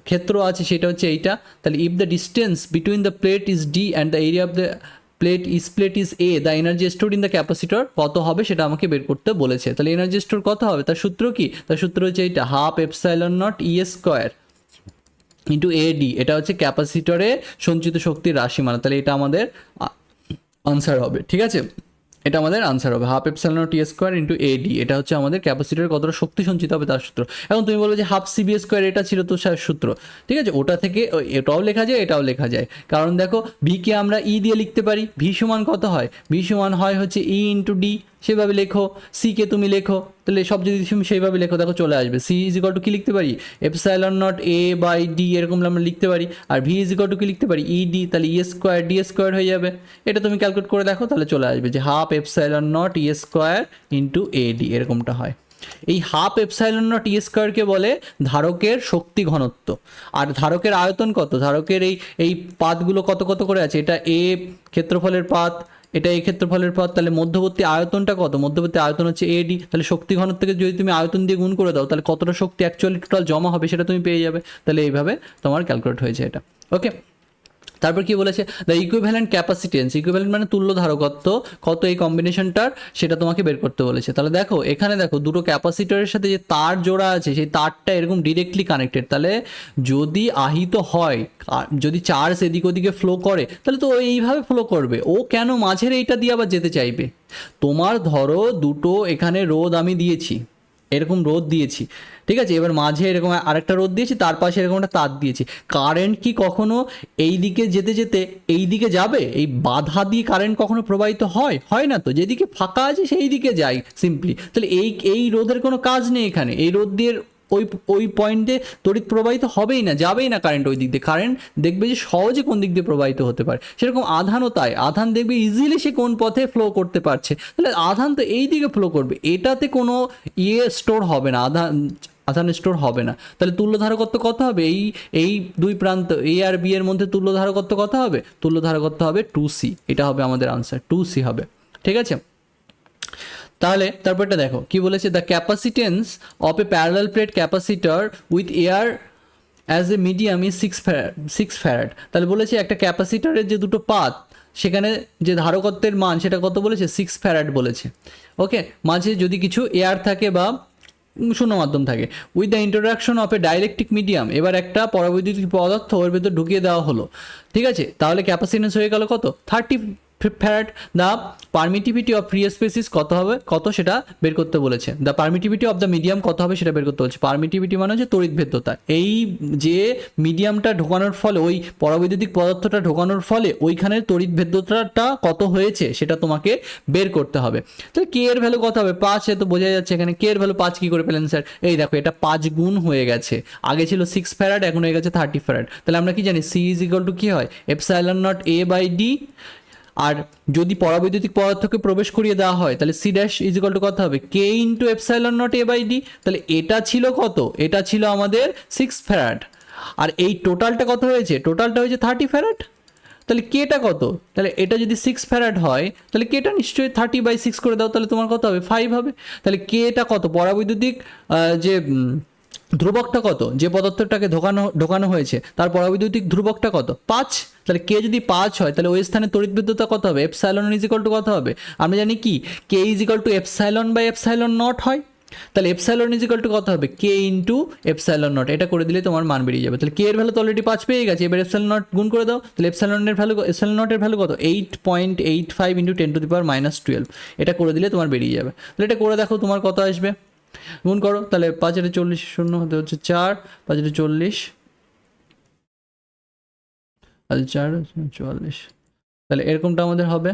ক্ষেত্র আছে সেটা হচ্ছে এইটা। তাহলে if the distance between the plate is D and the area of the plate is a, the energy stored in the capacitor কত হবে সেটা আমাকে বের করতে বলেছে। তাহলে এনার্জি স্টোর কত হবে, তার সূত্র কি, তার সূত্র হচ্ছে এইটা, 1/2 E স্কোয়ার ইন্টু AD। এটা হচ্ছে ক্যাপাসিটরে সঞ্চিত শক্তির রাশিমালা। তাহলে এটা আমাদের আনসার হবে। ঠিক আছে, এটা আমাদের আনসার হবে 1/2 T স্কোয়ার ইন্টু AD। এটা হচ্ছে আমাদের ক্যাপাসিটরে কতটা শক্তি সঞ্চিত হবে তার সূত্র। এখন তুমি বলবে যে 1/2 CB স্কোয়ার এটা ছিল তো সূত্র, ঠিক আছে, ওটা থেকে এটাও লেখা যায় এটাও লেখা যায়। কারণ দেখো ভিকে আমরা ই দিয়ে লিখতে পারি, ভি সমান কত হয়, ভি সমান হয় হচ্ছে ই ইন্টু ডি। সেভাবে লেখো, সিকে তুমি লেখো, তাহলে সব যদি তুমি সেইভাবে লেখো দেখো চলে আসবে। সি ইজ ইকুয়াল টু কী লিখতে পারি, epsilon not a by d, এরকম আমরা লিখতে পারি। আর ভি ইজ ইকুয়াল টু কী লিখতে পারি, ই ডি, তাহলে ই স্কোয়ার ডি স্কোয়ার হয়ে যাবে। এটা তুমি ক্যালকুলেট করে দেখো, তাহলে চলে আসবে যে half epsilon not E square into A D, এরকমটা হয়। এই হাফ এপসাইলন নট ই স্কোয়ারকে বলে ধারকের শক্তি ঘনত্ব। আর ধারকের আয়তন কত, ধারকের এই পাতগুলো কত কত করে আছে, এটা এ ক্ষেত্রফলের পাত, এটা এই ক্ষেত্রফলের পাত, তাহলে মধ্যবর্তী আয়তনটা কত, মধ্যবর্তী আয়তন হচ্ছে এডি। তাহলে শক্তি ঘনত্বকে যদি তুমি আয়তন দিয়ে গুণ করে দাও তাহলে কতটা শক্তি অ্যাকচুয়ালি টোটাল জমা হবে সেটা তুমি পেয়ে যাবে। তাহলে এইভাবে তোমার ক্যালকুলেট হয়েছে এটা। ওকে, তারপর কি বলেছে, দ্য ইকুইভ্যালেন্ট ক্যাপাসিটেন্স, ইকুইভ্যালেন্ট মানে তুল্য ধারকত্ব কত এই কম্বিনেশনটার, সেটা তোমাকে বের করতে বলেছে। তাহলে দেখো এখানে দেখো দুটো ক্যাপাসিটরের সাথে যে তার জোড়া আছে সেই তারটা এরকম ডিরেক্টলি কানেক্টেড, তাহলে যদি আহিত হয়, যদি চার্জ এদিক ওদিকে ফ্লো করে তাহলে তো এইভাবে ফ্লো করবে, ও কেন মাঝের এইটা দিয়ে আবার যেতে চাইবে। তোমার ধরো দুটো এখানে রোদ আমি দিয়েছি, এরকম রোদ দিয়েছি, ঠিক আছে, এবার মাঝে এরকম আরেকটা রোদ দিয়েছি, তার পাশে এরকম একটা তার দিয়েছি। কারেন্ট কি কখনো এই দিকে যেতে যেতে এই দিকে যাবে, এই বাধা দিয়ে কারেন্ট কখনো প্রবাহিত হয়, হয় না তো, যেদিকে ফাঁকা আছে সেই দিকে যাই সিম্পলি। তাহলে এই রোদের কোনো কাজ নেই এখানে, এই রোদ দিয়ে ওই পয়েন্টে তড়িৎ প্রবাহিত হবেই না, যাবেই না কারেন্ট ওই দিক দিয়ে। কারেন্ট দেখবে যে সহজে কোন দিক দিয়ে প্রবাহিত হতে পারে, সেরকম আধানও তাই, আধান দেখবে ইজিলি সে কোন পথে ফ্লো করতে পারছে, তাহলে আধান তো এই দিকে ফ্লো করবে, এটাতে কোনো স্টোর হবে না, আধান স্টোর হবে না। তাহলে তুল্য ধারকত্ব কত হবে, এই দুই প্রান্ত এ আর বি এর মধ্যে তুল্য ধারকত্ব কত হবে, তুল্য ধারকত্ব হবে 2C, এটা হবে আমাদের আনসার, 2C হবে। ঠিক আছে, তাহলে তারপরটা দেখো কি বলেছে, the capacitance of a parallel plate capacitor with air as a medium is 6 farad. তাহলে বলেছে একটা ক্যাপাসিটরের যে দুটো পাত সেখানে যে ধারকত্বের মান সেটা কত বলেছে, 6 ফ্যারাড বলেছে। ওকে, মাঝে যদি কিছু এয়ার থাকে বা শূন্য মাধ্যম থাকে, with the introduction of A dielectric medium, এবার একটা পরাবৈদ্যুতিক পদার্থ ওর ভেতর ঢুকিয়ে দেওয়া হলো, ঠিক আছে, তাহলে ক্যাপাসিটেন্স হয়ে গেল কত, 30 farad. The permittivity of free species কত হবে, কত সেটা বের করতে বলেছে। The permittivity of the medium কত হবে সেটা বের করতে বলেছে। পারমিটিভিটি মানে হচ্ছে তড়িৎ ভেদ্যতা, এই যে মিডিয়ামটা ঢোকানোর ফলে, ওই পরাবৈদ্যুতিক পদার্থটা ঢোকানোর ফলে ওইখানের তড়িৎ ভেদ্যতাটা কত হয়েছে সেটা তোমাকে বের করতে হবে। তাহলে কে এর ভ্যালু কত হবে, 5, তো বোঝা যাচ্ছে এখানে কে এর ভ্যালু 5 কী করে পেলেন স্যার, এই দেখো এটা 5 গুণ হয়ে গেছে, আগে ছিল 6 ফ্যারাড এখন হয়ে গেছে 30 ফ্যারাড। তাহলে আমরা কি জানি, সি ইজ ইকুয়াল টু কী হয়, epsilon not a by D. আর যদি পরাবৈদ্যুতিক পদার্থকে প্রবেশ করিয়ে দেওয়া হয় তাহলে C dash is equal to কত হবে, K into epsilon not a by D. তাহলে এটা ছিল কত, এটা ছিল আমাদের 6 ফ্যারাড, আর এই টোটালটা কত হয়েছে, টোটালটা হয়েছে 30 ফ্যারাড। তাহলে কেটা কত, তাহলে এটা যদি 6 ফ্যারাড হয় তাহলে কেটা নিশ্চয়ই 30/6 করে দাও, তাহলে তোমার কত হবে, 5 হবে। তাহলে কেটা কত, পরাবৈদ্যুতিক যে ধ্রুবকটা কত, যে পদার্থটাকে ঢোকানো হয়েছে তার পরাবৈদ্যুতিক ধ্রুবকটা কত, 5। তাহলে কে যদি 5 হয় তাহলে ওই স্থানে তড়িৎ বিদ্যুৎ কত হবে, এপসাইলন ইজ ইকুয়াল টু কত হবে, আমরা জানি কি K is equal to epsilon by epsilon naught হয়। তাহলে এপসাইলন ইজ ইকুয়াল টু কত হবে, কে ইন্টু এপসাইলন নট, এটা করে দিলে তোমার মান বেরিয়ে যাবে। তাহলে কে এর ভ্যালু তো অলরেডি 5 পেয়ে গেছে, এবার এপসাইলন নট গুণ করে দাও, তাহলে এপসাইলনের ভ্যালু, এপসাইলন নটের ভ্যালু কত, 8.85 ইন্টু 10⁻⁻12, এটা করে দিলে তোমার বেরিয়ে যাবে। তাহলে এটা করে দেখো তোমার কত আসবে, গুণ করো, তাহলে 5 × 40 শূন্য হতে হচ্ছে 4, 5 × 40 তাহলে 4 44, তাহলে এরকমটা আমাদের হবে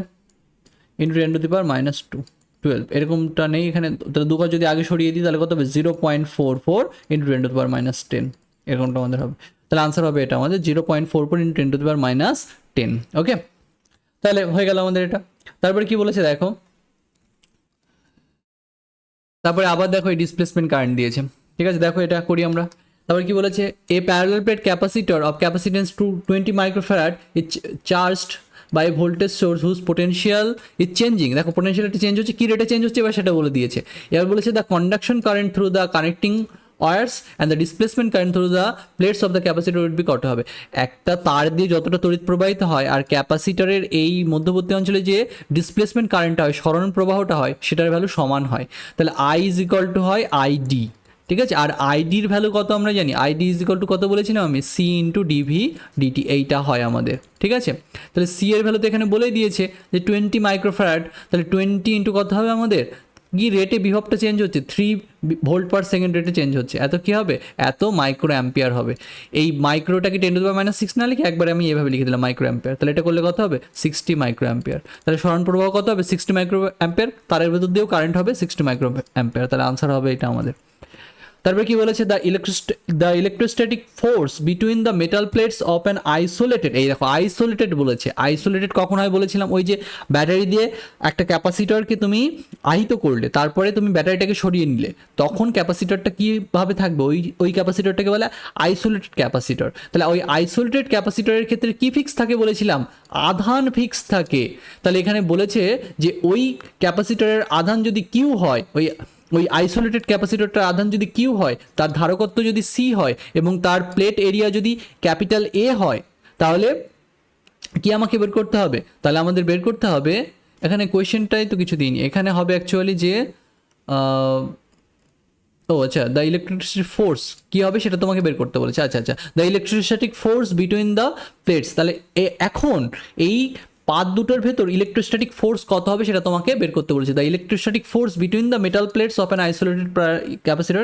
ইন্টু 10⁻², 12, এরকমটা নেই এখানে, তাহলে দুবার যদি আগে সরিয়ে দিই তাহলে কত হবে, 0.44 ইন্টু 10⁻10, এরকমটা আমাদের হবে। তাহলে আনসার হবে এটা আমাদের 0.44 ইন্টু 10⁻10। ওকে, তাহলে হয়ে গেল আমাদের এটা। তারপরে কি বলেছে দেখো, তারপরে আবার দেখো এই ডিসপ্লেসমেন্ট কারেন্ট দিয়েছে, ঠিক আছে, দেখো এটা করি আমরা। তারপরে কি বলেছে, a parallel plate capacitor of capacitance 20 microfarad is charged by voltage source whose potential is changing. দেখো পোটেনশিয়ালটা চেঞ্জ হচ্ছে, কী রেটে চেঞ্জ হচ্ছে এবার সেটা বলে দিয়েছে। এবার বলেছে the conduction current through the connecting wires and the displacement current through the plates of the capacitor would be কত হবে, একটা তার দিয়ে যতটা তড়িৎ প্রবাহিত হয় আর ক্যাপাসিটরের এই মধ্যবর্তী অঞ্চলে যে ডিসপ্লেসমেন্ট কারেন্টটা হয়, সরণ প্রবাহটা হয়, সেটার ভ্যালু সমান হয়। তাহলে আই ইজ ইকুয়াল টু হয় আইডি, ঠিক আছে, আর আইডির ভ্যালু কত আমরা জানি, আইডি ইজ ইকুয়াল টু কত বলেছিলাম আমি, সি ইন্টু ডিভি ডিটি, এইটা হয় আমাদের, ঠিক আছে। তাহলে সি এর ভ্যালু তো এখানে বলেই দিয়েছে যে 20 মাইক্রোফ্যারাড, তাহলে 20 ইন্টু কত হবে আমাদের কি রেটে বিভবটা চেঞ্জ হচ্ছে, 3 ভোল্ট/সেকেন্ড রেটে চেঞ্জ হচ্ছে, এত কি হবে, এত মাইক্রো অ্যাম্পিয়ার হবে। এই মাইক্রোটাকে 10⁻⁻6 না লিখে একবারে আমি এভাবে লিখে দিলাম মাইক্রো অ্যাম্পিয়ার, তাহলে এটা করলে কত হবে 60 মাইক্রো অ্যাম্পিয়ার। তাহলে সরণ প্রবাহ কত হবে 60 মাইক্রো অ্যাম্পিয়ার, তারের ভেতর দিয়েও কারেন্ট হবে 60 মাইক্রো অ্যাম্পিয়ার, তাহলে আনসার হবে এটা আমাদের। তারপরে কি বলেছে, the electrostatic force between the metal plates of an isolated, এই দেখো আইসোলেটেড বলেছে, আইসোলেটেড কখন হয় বলেছিলাম, ওই যে ব্যাটারি দিয়ে একটা ক্যাপাসিটরকে তুমি আহিত করলে, তারপরে তুমি ব্যাটারিটাকে সরিয়ে নিলে, তখন ক্যাপাসিটরটা কীভাবে থাকবে, ওই ক্যাপাসিটরটাকে বলে আইসোলেটেড ক্যাপাসিটর। তাহলে ওই আইসোলেটেড ক্যাপাসিটরের ক্ষেত্রে কি ফিক্স থাকে বলেছিলাম, আধান ফিক্স থাকে। তাহলে এখানে বলেছে যে ওই ক্যাপাসিটরের আধান যদি কিউ হয়, ওই আইসোলেটেড ক্যাপাসিটরটার আধান যদি কিউ হয়, তার ধারকত্ব যদি সি হয় এবং তার প্লেট এরিয়া যদি ক্যাপিটাল এ হয়, তাহলে কি আমাকে বের করতে হবে, তাহলে আমাদের বের করতে হবে, এখানে কোয়েশ্চেনটাই তো কিছু দিইনি, এখানে হবে অ্যাকচুয়ালি যে আচ্ছা দ্য ইলেকট্রিক ফোর্স কী হবে সেটা তোমাকে বের করতে বলেছে। আচ্ছা the electrostatic force between the plates, তাহলে এখন এই পাত দুটোর ভেতর ইলেকট্রোস্ট্যাটিক ফোর্স কত হবে সেটা তোমাকে বের করতে বলেছে। The electrostatic force between the metal plates of an isolated capacitor,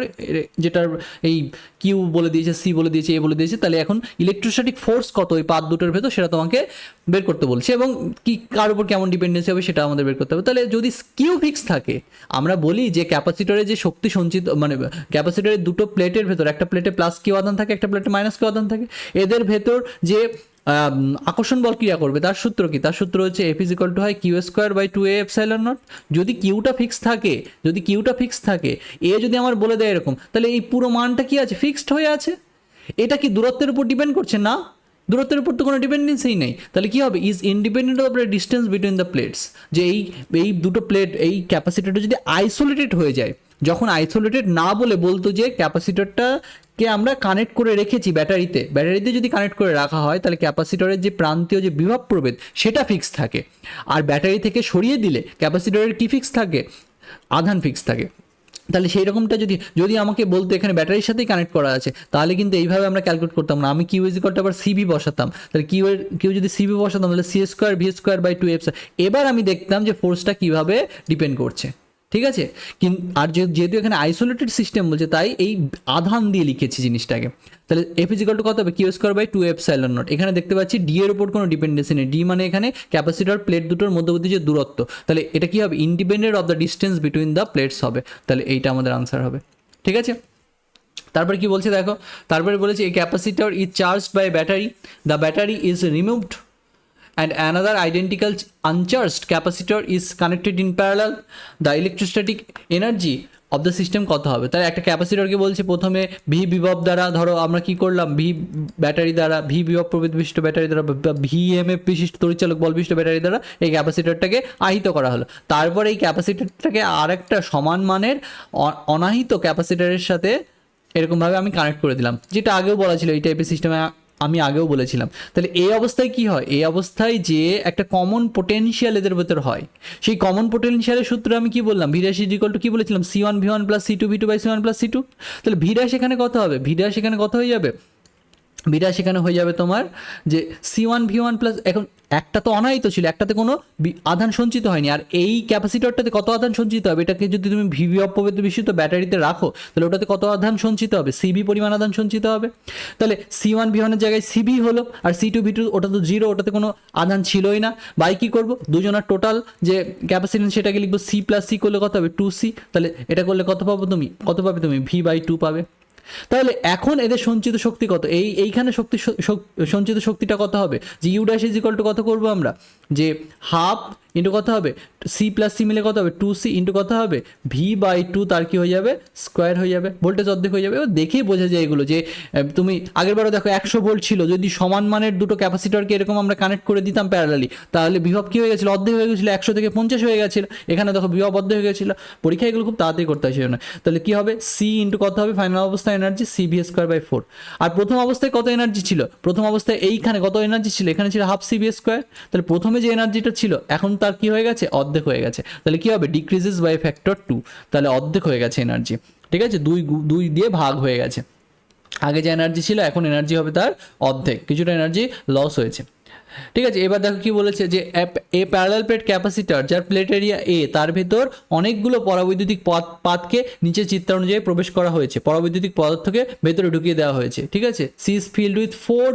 যেটার এই কিউ বলে দিয়েছে, সি বলে দিয়েছে, এ বলে দিয়েছে, তাহলে এখন ইলেকট্রোস্ট্যাটিক ফোর্স কত ওই পাত দুটোর ভেতর সেটা তোমাকে বের করতে বলছে, এবং কি কার উপর কেমন ডিপেন্ডেন্সি হবে সেটা আমাদের বের করতে হবে। তাহলে যদি কিউ ফিক্স থাকে, আমরা বলি যে ক্যাপাসিটরে যে শক্তি সঞ্চিত, মানে ক্যাপাসিটরের দুটো প্লেটের ভেতর, একটা প্লেটে প্লাস কিউ আধান থাকে, একটা প্লেটে মাইনাস কিউ আধান থাকে, এদের ভেতর যে আকর্ষণ বল ক্রিয়া করবে তার সূত্র কি, তার সূত্র হচ্ছে F = হয় Q²/2A∪0। যদি কিউটা ফিক্স থাকে, এ যদি আমার বলে দেয় এরকম, তাহলে এই পুরো মানটা কি আছে, ফিক্সড হয়ে আছে। এটা কি দূরত্বের উপর ডিপেন্ড করছে না, দূরত্বের উপর তো কোনো ডিপেন্ডেন্সই নেই। তাহলে কি হবে, is independent of the distance between the plates, যে এই দুটো প্লেট, এই ক্যাপাসিটরটা যদি আইসোলেটেড হয়ে যায়, যখন আইসোলেটেড না বলতো যে ক্যাপাসিটরটাকে আমরা কানেক্ট করে রেখেছি ব্যাটারিতে যদি কানেক্ট করে রাখা হয়, তাহলে ক্যাপাসিটরের যে প্রান্তীয় যে বিভব প্রভেদ সেটা ফিক্স থাকে, আর ব্যাটারি থেকে সরিয়ে দিলে ক্যাপাসিটরের কি ফিক্স থাকে, আধান ফিক্স থাকে। তাহলে সেই রকমটা যদি আমাকে বলতো এখানে ব্যাটারির সাথেই কানেক্ট করা আছে, তাহলে কিন্তু এইভাবে আমরা ক্যালকুলেট করতাম না, আমি কিউ আবার সিবি বসাতাম, তাহলে কিউ যদি সিবি বসাতাম তাহলে C²V²/2F। এবার আমি দেখতাম যে ফোর্সটা কীভাবে ডিপেন্ড করছে, ঠিক আছে। আর যেহেতু এখানে আইসোলেটেড সিস্টেম বলছে, তাই এই আধান দিয়ে লিখেছি জিনিসটাকে। তাহলে F = কত হবে Q²/2ε0। এখানে দেখতে পাচ্ছি ডি এর উপর কোনো ডিপেন্ডেন্সি নেই, ডি মানে এখানে ক্যাপাসিটর প্লেট দুটোর মধ্যবর্তী যে দূরত্ব, তাহলে এটা কি হবে, independent of the distance between the plates হবে, তাহলে এইটা আমাদের আনসার হবে, ঠিক আছে। তারপরে কি বলছে দেখো, তারপরে বলেছে এই capacitor is charged by battery, the battery is removed and another identical uncharged capacitor is connected in parallel, the electrostatic energy of the system কত হবে। তাই একটা ক্যাপাসিটরকে বলছে প্রথমে ভি বিভব দ্বারা, ধরো আমরা কি করলাম, ভি ব্যাটারি দ্বারা, ভি বিভব প্রভেদ বিশিষ্ট ব্যাটারি দ্বারা, VMF বিশিষ্ট তড়িৎচালক বল বিশিষ্ট ব্যাটারি দ্বারা এই ক্যাপাসিটরটাকে আহিত করা হলো। তারপরে এই ক্যাপাসিটরটাকে আরেকটা সমান মানের অনাহিত ক্যাপাসিটরের সাথে এরকমভাবে আমি কানেক্ট করে দিলাম, যেটা আগেও বলা ছিল, এই টাইপের সিস্টেমে আমি আগেও বলেছিলাম। তাহলে এই অবস্থায় কি হয়, এই অবস্থায় যে একটা কমন পোটেনশিয়াল এদের ভেতর হয়, সেই কমন পোটেনশিয়ালের সূত্রে আমি কি বললাম, V' = কি বলেছিলাম, C1V1 + C2V2/C1 + C2। তাহলে V' এখানে কত হবে, V' এখানে কত হয়ে যাবে, V' এখানে হয়ে যাবে তোমার যে C1V1 প্লাস, এখন একটা তো অনাহিত ছিল, একটাতে কোনো আধান সঞ্চিত হয়নি, আর এই ক্যাপাসিটরটাতে কত আধান সঞ্চিত হবে, এটাকে যদি তুমি ভিভি অপভেদ বিশিষ্ট ব্যাটারিতে রাখো, তাহলে ওটাতে কত আধান সঞ্চিত হবে, সিবি পরিমাণ আধান সঞ্চিত হবে। তাহলে C1V1 এর জায়গায় সিবি হলো, আর C2V2 ওটা তো 0, ওটাতে কোনো আধান ছিলই না। বাই কী করবো, দুজনের টোটাল যে ক্যাপাসিটেন্স সেটাকে লিখবো C + C করলে কত হবে 2C। তাহলে এটা করলে কত পাবে তুমি V/2 পাবে। তাহলে এখন এদের সঞ্চিত শক্তি কত, এইখানে সঞ্চিত শক্তিটা কত হবে, যে U' কত করবো আমরা, যে হাফ ইন্টু কত হবে, C + C মিলে কত হবে 2C ইন্টু কত হবে V/2, তার কি হয়ে যাবে, স্কোয়ার হয়ে যাবে, ভোল্টেজ অর্ধেক হয়ে যাবে। এবার দেখেই বোঝা যায় এগুলো, যে তুমি আগেরবারও দেখো 100 ভোল্ট ছিল, যদি সমান মানের দুটো ক্যাপাসিটরকে এরকম আমরা কানেক্ট করে দিতাম প্যারালালি, তাহলে বিভব কী হয়ে গেছিলো, অর্ধেক হয়ে গেছিলো, 100 থেকে 50 হয়ে গেছিলো। এখানে দেখো বিভব অর্ধেক হয়ে গেছিলো। পরীক্ষা এগুলো খুব তাড়াতাড়ি করতে হয় সেজন্য। তাহলে কী হবে, C ইন্টু কত হবে ফাইনাল অবস্থায় এনার্জি, CV²/4। আর প্রথম অবস্থায় কত এনার্জি ছিল, প্রথম অবস্থায় এইখানে কত এনার্জি ছিল, এখানে ছিল হাফ CV²। তাহলে প্রথমে যে এনার্জিটা ছিল এখন তার কি হয়ে গেছে, অর্ধেক হয়ে গেছে। তাহলে কি হবে, ডিক্রিজেস বাই ফ্যাক্টর 2, তাহলে অর্ধেক হয়ে গেছে এনার্জি, ঠিক আছে, 2 দিয়ে ভাগ হয়ে গেছে। আগে যে এনার্জি ছিল এখন এনার্জি হবে তার অর্ধেক, কিছুটা এনার্জি লস হয়েছে। ঠিক আছে, এবার দেখো কি বলেছে যে এ প্যারালাল প্লেট ক্যাপাসিটর যার প্লেট এরিয়া এ, তার ভেতর অনেকগুলো পরাবৈদ্যুতিক পাতকে নিচে চিত্র অনুযায়ী প্রবেশ করা হয়েছে, পরাবৈদ্যুতিক পদার্থকে ভেতরে ঢুকিয়ে দেওয়া হয়েছে। ঠিক আছে, C is filled with 4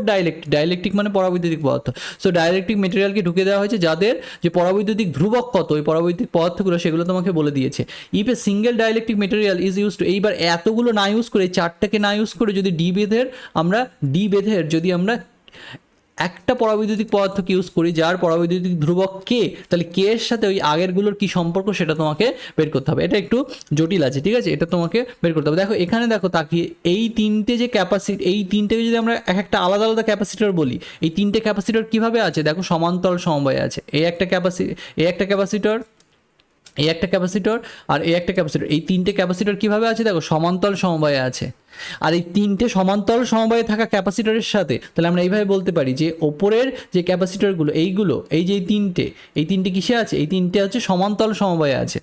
dielectric মানে পরাবৈদ্যুতিক পদার্থ। সো ডাইলেকট্রিক মেটেরিয়ালকে ঢুকিয়ে দেওয়া হয়েছে যাদের যে পরাবৈদ্যুতিক ধ্রুবক কত, ওই পরাবৈদ্যুতিক পদার্থগুলো সেগুলো তোমাকে বলে দিয়েছে। If a single dielectric material is use to, এইবার এতগুলো না ইউজ করে, চারটাকে না ইউজ করে যদি ডি বেধের যদি আমরা একটা পরাবৈদ্যুতিক পদার্থকে ইউজ করি যার পরাবৈদ্যুতিক ধ্রুবক কে, তাহলে কে এর সাথে ওই আগেরগুলোর কি সম্পর্ক সেটা তোমাকে বের করতে হবে। এটা একটু জটিল আছে, ঠিক আছে, এটা তোমাকে বের করতে হবে। দেখো এখানে দেখো তাকিয়ে, এই তিনটে যে ক্যাপাসিটি, এই তিনটেকে যদি আমরা একটা আলাদা আলাদা ক্যাপাসিটর বলি, এই তিনটে ক্যাপাসিটর কিভাবে আছে দেখো, সমান্তরাল সমবায়ে আছে। এই একটা ক্যাপাসিটর, এই একটা ক্যাপাসিটর আর এই একটা ক্যাপাসিটর, এই তিনটে ক্যাপাসিটর কিভাবে আছে দেখো, সমান্তরাল সমবায়ে আছে। আর এই তিনটে সমান্তরাল সমবায়ে থাকা ক্যাপাসিটরের সাথে তাহলে আমরা এইভাবে বলতে পারি যে ওপরের যে ক্যাপাসিটরগুলো এই যে এই তিনটে কিসে আছে, এই তিনটে হচ্ছে সমান্তরাল সমবায়ে আছে।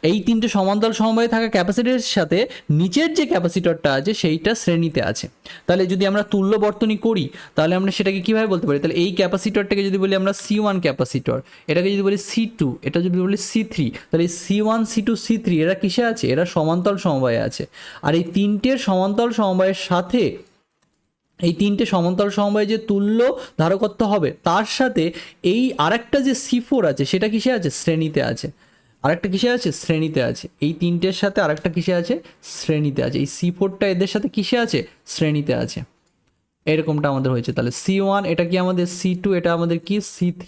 এই তিনটে সমান্তরাল সমবায়ে থাকা ক্যাপাসিটরের সাথে নিচের যে ক্যাপাসিটরটা আছে সেইটা শ্রেণীতে আছে। তাহলে যদি আমরা তুল্য বর্তনী করি তাহলে আমরা সেটাকে কীভাবে বলতে পারি, তাহলে এই ক্যাপাসিটরটাকে যদি বলি আমরা C1 ক্যাপাসিটর, এটাকে যদি বলি C2, এটা যদি বলি C3, তাহলে C1 C2 C3 এরা কিসে আছে, এরা সমান্তরাল সমবায়ে আছে। আর এই তিনটের সমান্তরাল সমবায়ের সাথে এই তিনটে সমান্তরাল সমবায়ে যে তুল্য ধারকত্ব হবে তার সাথে এই আরেকটা যে C4 আছে সেটা কিসে আছে, শ্রেণীতে আছে। আরেকটা কিসে আছে, শ্রেণীতে আছে। এই তিনটের সাথে আরেকটা কিসে আছে, শ্রেণীতে আছে। এই C4টা এদের সাথে কিসে আছে, শ্রেণীতে আছে। এরকমটা আমাদের হয়েছে। তাহলে C1 এটা কি আমাদের, C2 এটা আমাদের কি C3,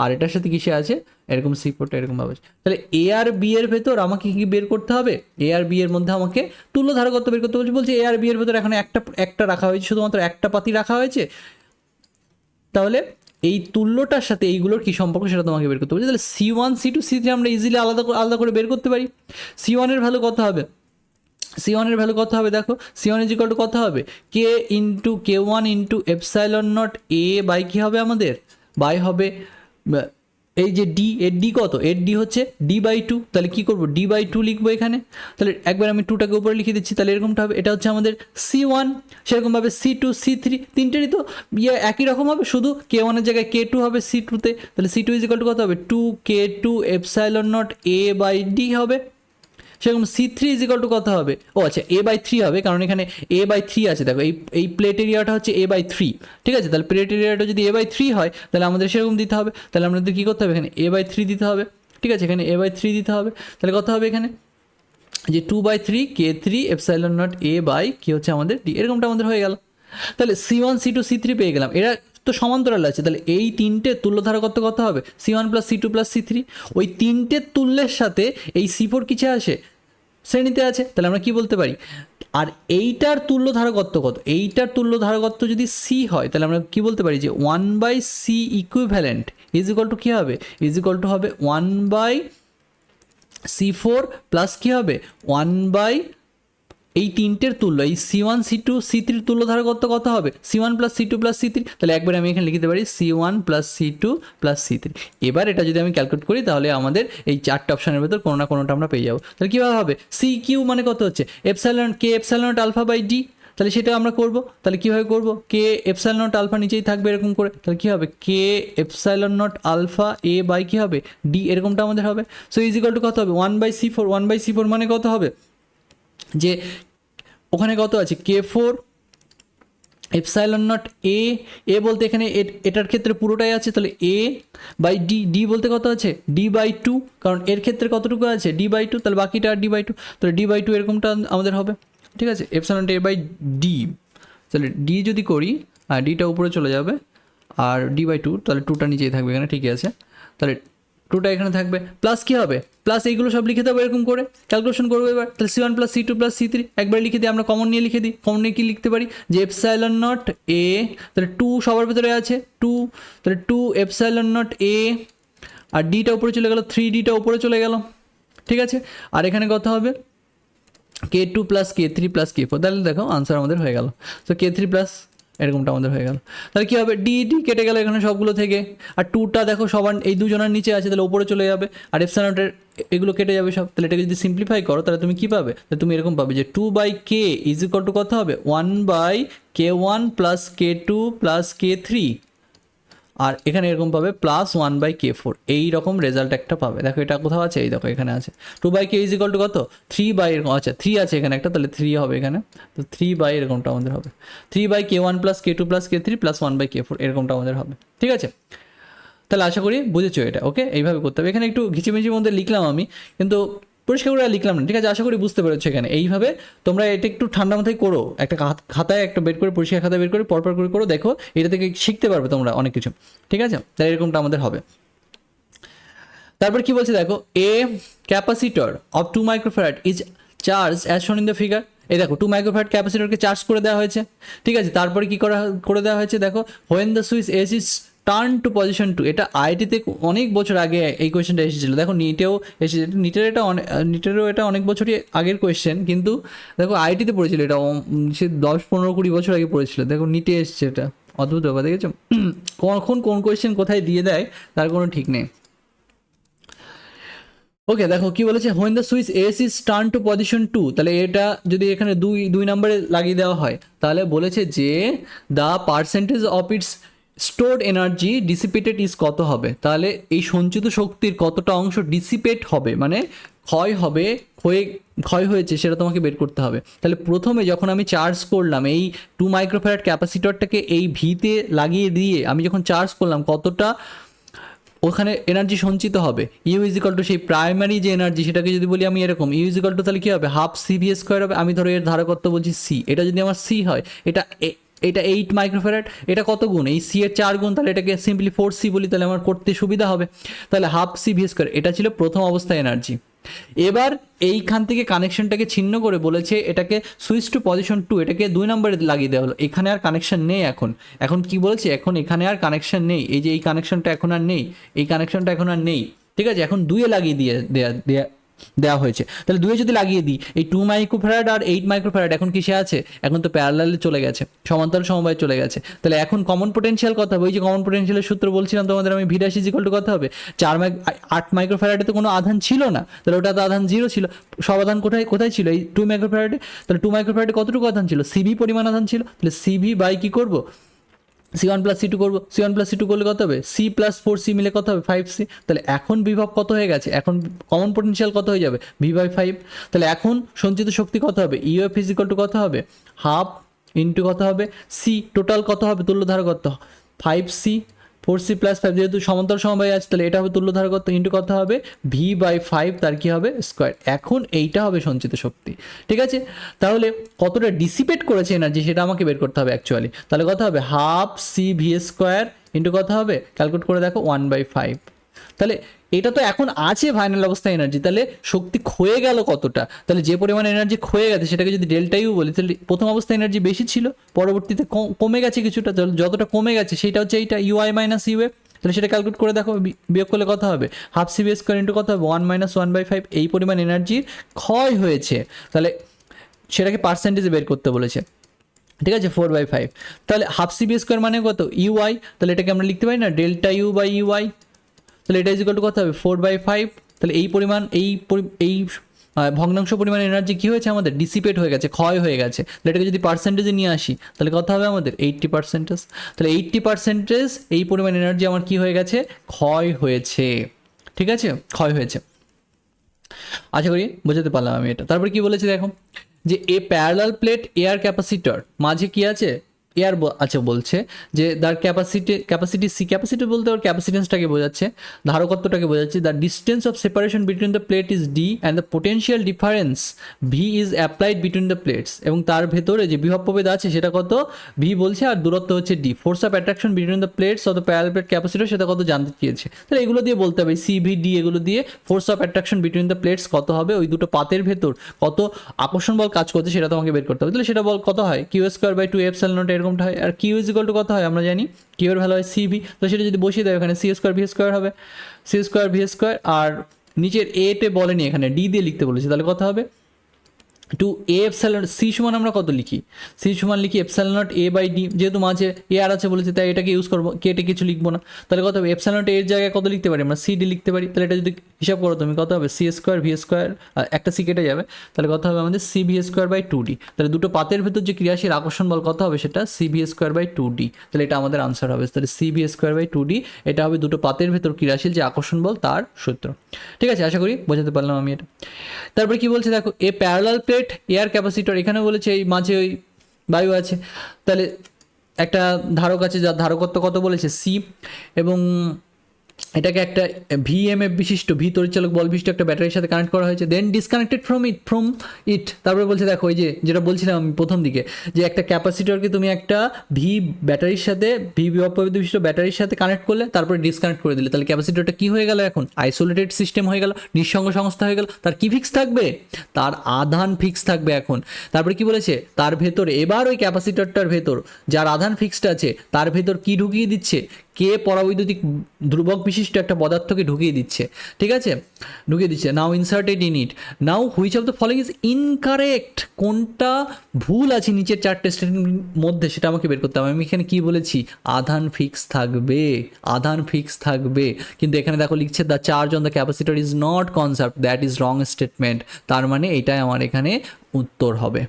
আর এটার সাথে কিসে আছে, এরকম C4টা এরকম ভাবে। তাহলে এ আর বি এর ভেতর আমাকে কি বের করতে হবে, এ আর বি এর মধ্যে আমাকে তুল্য ধারকত্ব বের করতে বলছে এ আর বি এর ভেতর এখানে একটা রাখা হয়েছে, শুধুমাত্র একটা পাতি রাখা হয়েছে। তাহলে এই তুল্যটার সাথে এইগুলোর কি সম্পর্ক সেটা তোমাকে বের করতে বলছে। তাহলে C1 C2 C3 আমরা ইজিলি আলাদা করে বের করতে পারি। C1 এর ভ্যালু কত হবে, C1 এর ভ্যালু কত হবে দেখো, C1 ইজ ইকুয়াল টু কত হবে, K into K1 into epsilon naught A by কী হবে আমাদের, বাই হবে এই যে ডি, এর ডি কত, এর ডি হচ্ছে D/2। তাহলে কী করবো, D/2 লিখবো এখানে। তাহলে একবার আমি 2টাকে উপরে লিখে দিচ্ছি, তাহলে এরকমটা হবে। এটা হচ্ছে আমাদের C1, সেরকমভাবে C2 C3 তিনটেরই তো একই রকম হবে, শুধু K1 এর জায়গায় K2 হবে C2তে। তাহলে C2 ইজ ইকুয়াল টু কত হবে, 2K2 epsilon naught A by d হবে। সেরকম C3 ইজ ইকুয়াল টু কত হবে, ও আচ্ছা A/3 হবে, কারণ এখানে A/3 আছে। দেখো এই প্লেট এরিয়াটা হচ্ছে A/3, ঠিক আছে। তাহলে প্লেট এরিয়াটা যদি A/3 হয় তাহলে আমাদের সেরকম দিতে হবে। তাহলে আমাদের কী করতে হবে, এখানে A/3 দিতে হবে, ঠিক আছে, এখানে A/3 দিতে হবে। তাহলে কত হবে এখানে, যে 2/3 K3 epsilon naught A by কি হচ্ছে আমাদের ডি, এরকমটা আমাদের হয়ে গেল। তাহলে C1 C2 C3 পেয়ে গেলাম, এরা তো সমান্তরাল আছে। তাহলে এই তিনটে তুল্য ধারকত্ব কত হবে, C1 plus C2 plus C3। ওই তিনটে তুল্যের সাথে এই C4 কিসে আসে, শ্রেণীতে আছে। তাহলে আমরা কি বলতে পারি, আর এইটার তুল্য ধারকত্ব কত, এইটার তুল্য ধারকত্ব যদি C হয় তাহলে আমরা কি বলতে পারি যে 1/C equivalent is equal to কী হবে, ইজ ইকুয়াল টু হবে 1/C4 প্লাস কী হবে 1/, এই তিনটের তুল্য, এই C1 C2 C3 তুল্য ধারকত্ব কত হবে, C1 plus C2 plus C3। তাহলে একবার আমি এখানে লিখতে পারি C1 plus C2 plus C3। এবার এটা যদি আমি ক্যালকুলেট করি তাহলে আমাদের এই চারটে অপশানের ভেতর কোনো না কোনোটা আমরা পেয়ে যাবো। তাহলে কীভাবে হবে, CQ মানে কত হচ্ছে epsilon K epsilon naught alpha by D. তাহলে সেটা আমরা করব। তাহলে কীভাবে করব, K এপসাইলন নট আলফা নিচেই থাকবে এরকম করে। তাহলে কী হবে, K epsilon naught alpha A by কী হবে ডি, এরকমটা আমাদের হবে। সো ইজ ইকুয়াল টু কত হবে 1/C4। 1/C4 মানে কত হবে, যে ওখানে কত আছে K4 এপসাইলন নট এ বলতে এখানে এটার ক্ষেত্রে পুরোটাই আছে। তাহলে A বাই ডি, ডি বলতে কত আছে D/2, কারণ এর ক্ষেত্রে কতটুকু আছে D/2, তাহলে বাকিটা আর D/2। তাহলে D/2 এরকমটা আমাদের হবে, ঠিক আছে, এপসাইলন A বাই ডি। তাহলে ডি যদি করি আর ডিটা উপরে চলে যাবে আর D/2, তাহলে 2টা নিচেই থাকবে এখানে, ঠিকই আছে। তাহলে 2টা এখানে থাকবে, প্লাস কী হবে, প্লাস এইগুলো সব লিখে দেবো এরকম করে, ক্যালকুলেশন করবো এবার। তাহলে C1 plus C2 plus C3 একবার লিখে দিই, আমরা কমন নিয়ে লিখে দিই। কমন নিয়ে কী লিখতে পারি, যে এপসাইলন নট A, তাহলে 2 সবার ভিতরে আছে 2, তাহলে 2 এপসাইলন নট A, আর ডিটা উপরে চলে গেল, 3Dটা উপরে চলে গেল, ঠিক আছে। আর এখানে কত হবে K2 plus K3 plus K4। তাহলে দেখো আনসার আমাদের হয়ে গেল। তো K3 প্লাস এরকমটা আমাদের হয়ে গেল। তাহলে কী হবে, ডি কেটে গেল এখানে সবগুলো থেকে, আর 2টা দেখো সবার এই দুজনের নিচে আছে, তাহলে উপরে চলে যাবে, আর এপসাইলনের এগুলো কেটে যাবে সব। তাহলে এটাকে যদি সিম্পলিফাই করো তাহলে তুমি কী পাবে, তাহলে তুমি এরকম পাবে যে 2/K ইজ ইকুয়াল টু কত হবে 1/K1 plus K2 plus K3, আর এখানে এরকম পাবে +1/k4, এই রকম রেজাল্ট একটা পাবে। দেখো এটা কোথাও আছে, এই দেখো এখানে আছে 2/k ইজ ইকুয়াল টু কত 3 এরকম, আচ্ছা 3 আছে এখানে একটা, তাহলে 3 হবে এখানে, তো 3 এরকমটা আমাদের হবে 3/k1 + k2 + k3 + 1/k4 এরকমটা আমাদের হবে। ঠিক আছে, তাহলে আশা করি বুঝেছো এটা। ওকে, এইভাবে করতে হবে। এখানে একটু ঘিচিমিচির মধ্যে লিখলাম আমি, কিন্তু পরিষ্কার করে লিখলাম না। ঠিক আছে, আশা করি বুঝতে পেরেছো। এখানে এইভাবে তোমরা এটা একটু ঠান্ডা মাথায় করো, একটা খাতায় একটা বের করে, পরিষ্কার খাতায় বের করে পরপর করে করো, দেখো এটা থেকে শিখতে পারবে তোমরা অনেক কিছু। ঠিক আছে, তাই এরকমটা আমাদের হবে। তারপর কি বলছে দেখো, a capacitor of 2 microfarad is charge as shown in the figure. এই দেখো 2 মাইক্রোফ্যারাড ক্যাপাসিটরকে চার্জ করে দেওয়া হয়েছে। ঠিক আছে, তারপরে কি করে দেওয়া হয়েছে দেখো, when the switch S is turn to position 2। এটা আইটিতে অনেক বছর আগে এই কোয়েশ্চেনটা এসেছিলো, দেখো নিটেও এসেছে, নিটেরও এটা অনেক বছরই আগের কোয়েশ্চেন, কিন্তু দেখো আইটিতে পড়েছিল এটা, সে 10-15-20 বছর আগে পড়েছিল, দেখো নিটে এসছে। এটা অদ্ভুত ব্যাপার, দেখেছো কখন কোন কোয়েশ্চেন কোথায় দিয়ে দেয় তার কোনো ঠিক নেই। ওকে, দেখো কি বলেছে, when the switch S is turn to position 2, তাহলে এটা যদি এখানে দুই নম্বরে লাগিয়ে দেওয়া হয়, তাহলে বলেছে যে the percentage of its stored energy dissipated is কত হবে, তাহলে এই সঞ্চিত শক্তির কতটা অংশ ডিসিপেট হবে, মানে ক্ষয় হয়েছে সেটা তোমাকে বের করতে হবে। তাহলে প্রথমে যখন আমি চার্জ করলাম এই 2 মাইক্রোফ্যারাড ক্যাপাসিটরটাকে এই ভিতে লাগিয়ে দিয়ে আমি যখন চার্জ করলাম, কতটা ওখানে এনার্জি সঞ্চিত হবে। ইউ ইজ ইকাল টু সেই প্রাইমারি যে এনার্জি, সেটাকে যদি বলি আমি এরকম, ইউ ইজ ইকাল টু তাহলে কী হবে, ½ CV² হবে। আমি ধরো এর ধারকত্ব বলছি সি, এটা যদি আমার সি হয়, এটা 8 মাইক্রোফ্যারাড, এটা কত গুণ, এই সি এর 4 গুণ, তাহলে এটাকে সিম্পলি 4C বলি, তাহলে আমার করতে সুবিধা হবে। তাহলে ½ CV², এটা ছিল প্রথম অবস্থায় এনার্জি। এবার এইখান থেকে কানেকশনটাকে ছিন্ন করে বলেছে এটাকে সুইচ টু পজিশন 2, এটাকে 2 নম্বরে লাগিয়ে দেওয়া হলো। এখানে আর কানেকশন নেই এখন কি বলেছে, এখন এখানে আর কানেকশন নেই, এই যে এই কানেকশনটা এখন আর নেই, এই কানেকশনটা এখন আর নেই। ঠিক আছে, এখন 2-এ লাগিয়ে দেওয়া হয়েছে। তাহলে 2-এ যদি লাগিয়ে দিই, এই 2 মাইক্রোফ্যারাড আর 8 মাইক্রোফ্যারাড এখন কিসে আছে, এখন তো প্যারালালে চলে গেছে, সমান্তরাল সমবায়ে চলে গেছে। তাহলে এখন কমন পোটেনশিয়াল কত হবে, ওই যে কমন পোটেনশিয়ালের সূত্র বলছিলাম তোমাদের আমি, V' = কত হবে, 8 মাইক্রোফ্যারাডে তো কোনো আধান ছিল না, তাহলে ওটা তো আধান 0 ছিল। সব আধান কোথায় ছিল, এই 2 মাইক্রোফ্যারাডে। তাহলে 2 মাইক্রোফ্যারাডে কতটুকু আধান ছিল, CV পরিমাণ আধান ছিল। তাহলে CV বাই কী করবো, C1 + C2 করবো, C1 + C2 করলে কত হবে, C + 4C মিলে কত হবে 5C। তাহলে এখন বিভব কত হয়ে গেছে, এখন কমন পোটেনশিয়াল কত হয়ে যাবে, V/5। তাহলে এখন সঞ্চিত শক্তি কত হবে, EF = কত হবে, হাফ ইন্টু কত হবে, C টোটাল কত হবে, তুল্য ধারকত্ব 5C, 4C + 5, যেহেতু সমান্তরাল সমবায় আছে, তাহলে এটা হবে তুল্য ধারকত্ব ইন্টু কত হবে, V/5, তার কি হবে স্কোয়ার। এখন এইটা হবে সঞ্চিত শক্তি। ঠিক আছে, তাহলে কতটা ডিসিপেট করেছে এনার্জি সেটা আমাকে বের করতে হবে অ্যাকচুয়ালি। তাহলে কত হবে, ½ CV² ইন্টু কত হবে, ক্যালকুলেট করে দেখো 1/5। তাহলে এটা তো এখন আছে ফাইনাল অবস্থায় এনার্জি, তাহলে শক্তি ক্ষয়ে গেল কতটা, তাহলে যে পরিমাণ এনার্জি ক্ষয়ে গেছে সেটাকে যদি ΔU বলি, তাহলে প্রথম অবস্থায় এনার্জি বেশি ছিল, পরবর্তীতে কমে গেছে কিছুটা, যতটা কমে গেছে সেটা হচ্ছে এইটা UI - UF। তাহলে সেটা ক্যালকুলেট করে দেখো, বিয়োগ করলে কত হবে, ½ CV² ইন্টু কত হবে 1 - 1/5, এই পরিমাণ এনার্জির ক্ষয় হয়েছে। তাহলে সেটাকে পার্সেন্টেজে বের করতে বলেছে। ঠিক আছে, 4/5। তাহলে ½ CV² মানে কত, UI, তাহলে এটাকে আমরা লিখতে পারি না ΔU/UI। তাহলে এটা ইকুয়াল টু কত হবে, 4/5। তাহলে এই পরিমাণ এই ভগ্নাংশ পরিমাণ এনার্জি কী হয়েছে আমাদের, ডিসিপেট হয়ে গেছে, ক্ষয় হয়ে গেছে। তাহলে এটাকে যদি পার্সেন্টেজে নিয়ে আসি, তাহলে কত হবে আমাদের 80%। তাহলে 80% এই পরিমাণ এনার্জি আমার কি হয়ে গেছে, ক্ষয় হয়েছে। ঠিক আছে, ক্ষয় হয়েছে। আশা করি বোঝাতে পারলাম আমি এটা। তারপরে কি বলেছে দেখো, যে এ প্যারালাল প্লেট এয়ার ক্যাপাসিটর, মাঝে কি আছে, এয়ার আছে বলছে, যে তার ক্যাপাসিটি সি, ক্যাপাসিটি বলতে ওর ক্যাপাসিটেন্সটাকে বোঝাচ্ছে, ধারকত্বটাকে বোঝাচ্ছে। The distance of separation between the plate is D and the potential difference V is applied between the plates, এবং তার ভেতরে যে বিভব প্রভেদ আছে সেটা কত, ভি বলছে, আর দূরত্ব হচ্ছে D. Force of attraction between the plates of the parallel plate capacitor, সেটা কত জানতে চেয়েছে। তাহলে এগুলো দিয়ে বলতে হবে, CV/D এগুলো দিয়ে force of attraction between the plates কত হবে, ওই দুটো পাতের ভেতর কত আকর্ষণ বল কাজ করছে সেটা তোমাকে বের করতে হবে। তাহলে সেটা বল কত হয়, Q²/2ε0 এরকমটা হয়। আর Q = কত হয় আমরা জানি, Q এর ভ্যালু হয় CV। তো সেটা যদি বসিয়ে দেয়, এখানে C²V² হবে, C²V², আর নিচের এতে বলেনি, এখানে ডি দিয়ে লিখতে বলেছে। তাহলে কত হবে, টু এ এপসাইলন সি সমান আমরা কত লিখি, সি সমান লিখি epsilon not a by d, যেহেতু মাঝে এ আর আছে বলেছে তাই এটাকে ইউজ করবো, কেটে কিছু লিখবো না। তাহলে কত হবে এপসাইলন নট এর জায়গায় কত লিখতে পারি আমরা, সি ডি লিখতে পারি। তাহলে এটা যদি হিসাব করো তুমি কত হবে, সি স্কোয়ার ভি স্কোয়ার, একটা সি কেটে যাবে, তাহলে কত হবে আমাদের C V square by two d. তাহলে দুটো পাতের ভেতর যে ক্রিয়াশীল আকর্ষণ বল কত হবে সেটা C V square by two d. তাহলে এটা আমাদের আনসার হবে। তাহলে C V square by two d এটা হবে দুটো পাতের ভেতর ক্রিয়াশীল যে আকর্ষণ বল তার সূত্র। ঠিক আছে, আশা করি বোঝাতে পারলাম আমি এটা। তারপরে কি বলছে দেখো, এ প্যারালাল প্লেট এয়ার ক্যাপাসিটর, এখানে বলেছে এই মাঝে ওই বায়ু আছে, তাহলে একটা ধারক আছে যার ধারকত্ব কত বলেছে সি, এবং এটাকে একটা ভিএমএফ বিশিষ্ট ভি তড়িৎচালক বল বিশিষ্ট একটা ব্যাটারির সাথে কানেক্ট করা হয়েছে, দেন ডিসকানেক্টেড ফ্রম ইট। তারপরে বলছে দেখো ওই যে যেটা বলছিলাম আমি প্রথম দিকে, যে একটা ক্যাপাসিটরকে তুমি একটা ভি ব্যাটারির সাথে ভি বিভব বিশিষ্ট ব্যাটারির সাথে কানেক্ট করলে তারপরে ডিসকানেক্ট করে দিলে, তাহলে ক্যাপাসিটরটা কি হয়ে গেল এখন, আইসোলেটেড সিস্টেম হয়ে গেল, নিঃসঙ্গ সংস্থা হয়ে গেল। তার কি ফিক্স থাকবে, তার আধান ফিক্স থাকবে এখন। তারপরে কি বলেছে, তার ভেতরে এবার ওই ক্যাপাসিটরটার ভেতর যার আধান ফিক্সড আছে তার ভেতর কি ঢুকিয়ে দিচ্ছে, কে পরাবৈদ্যুতিক ধ্রুবক বিশিষ্ট একটা পদার্থকে ঢুকিয়ে দিচ্ছে। ঠিক আছে, ঢুকিয়ে দিচ্ছে। Now inserted in it, now which of the following is incorrect, কোনটা ভুল আছে নিচের চারটে স্টেটমেন্টের মধ্যে সেটা আমাকে বের করতে হবে। আমি এখানে কি বলেছি, আধান ফিক্স থাকবে, আধান ফিক্স থাকবে, কিন্তু এখানে দেখো লিখছে the charge on the capacitor is not conserved, that is wrong statement. তার মানে এটাই আমার এখানে উত্তর হবে,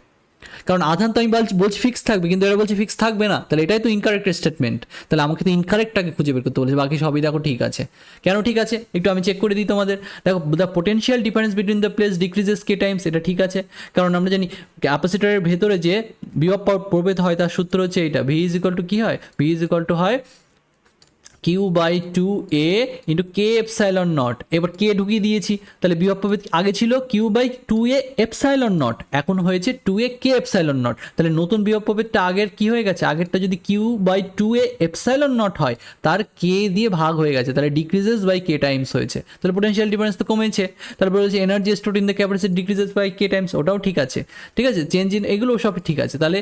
কারণ আধান তো আমি বলছি ফিক্স থাকবে, কিন্তু এরা বলছে ফিক্স থাকবে না, তাহলে এটাই তো ইনকারেক্ট স্টেটমেন্ট। তাহলে আমাকে তো ইনকারেক্টটাকে খুঁজে বের করতে বলেছে, বাকি সবই দেখো ঠিক আছে। কেন ঠিক আছে একটু আমি চেক করে দিই তোমাদের। দেখো the potential difference between the place decreases K Times, এটা ঠিক আছে, কারণ আমরা জানি ক্যাপাসিটরের ভেতরে যে বিভব প্রভেদ হয় তার সূত্র হচ্ছে এইটা, ভি ইজ ইকুয়াল টু কী হয়, ভি ইজ ইকুয়াল টু হয় Q by two A into K epsilon naught. এবার কে ঢুকিয়ে দিয়েছি, তাহলে বিভব প্রভেদ আগে ছিল Q by two A epsilon naught, এখন হয়েছে two A K epsilon naught. তাহলে নতুন বিভব প্রভেদটা আগের কি হয়ে গেছে, আগেরটা যদি Q by two A epsilon naught হয় তার কে দিয়ে ভাগ হয়ে গেছে, তাহলে ডিক্রিজেস বাই কে টাইমস হয়েছে, তাহলে পোটেনশিয়াল ডিফারেন্স তো কমেছে। তারপরে বলছে energy stored in the capacity decreases by K times, ওটাও ঠিক আছে। ঠিক আছে, চেঞ্জ ইন এগুলো সব ঠিক আছে। তাহলে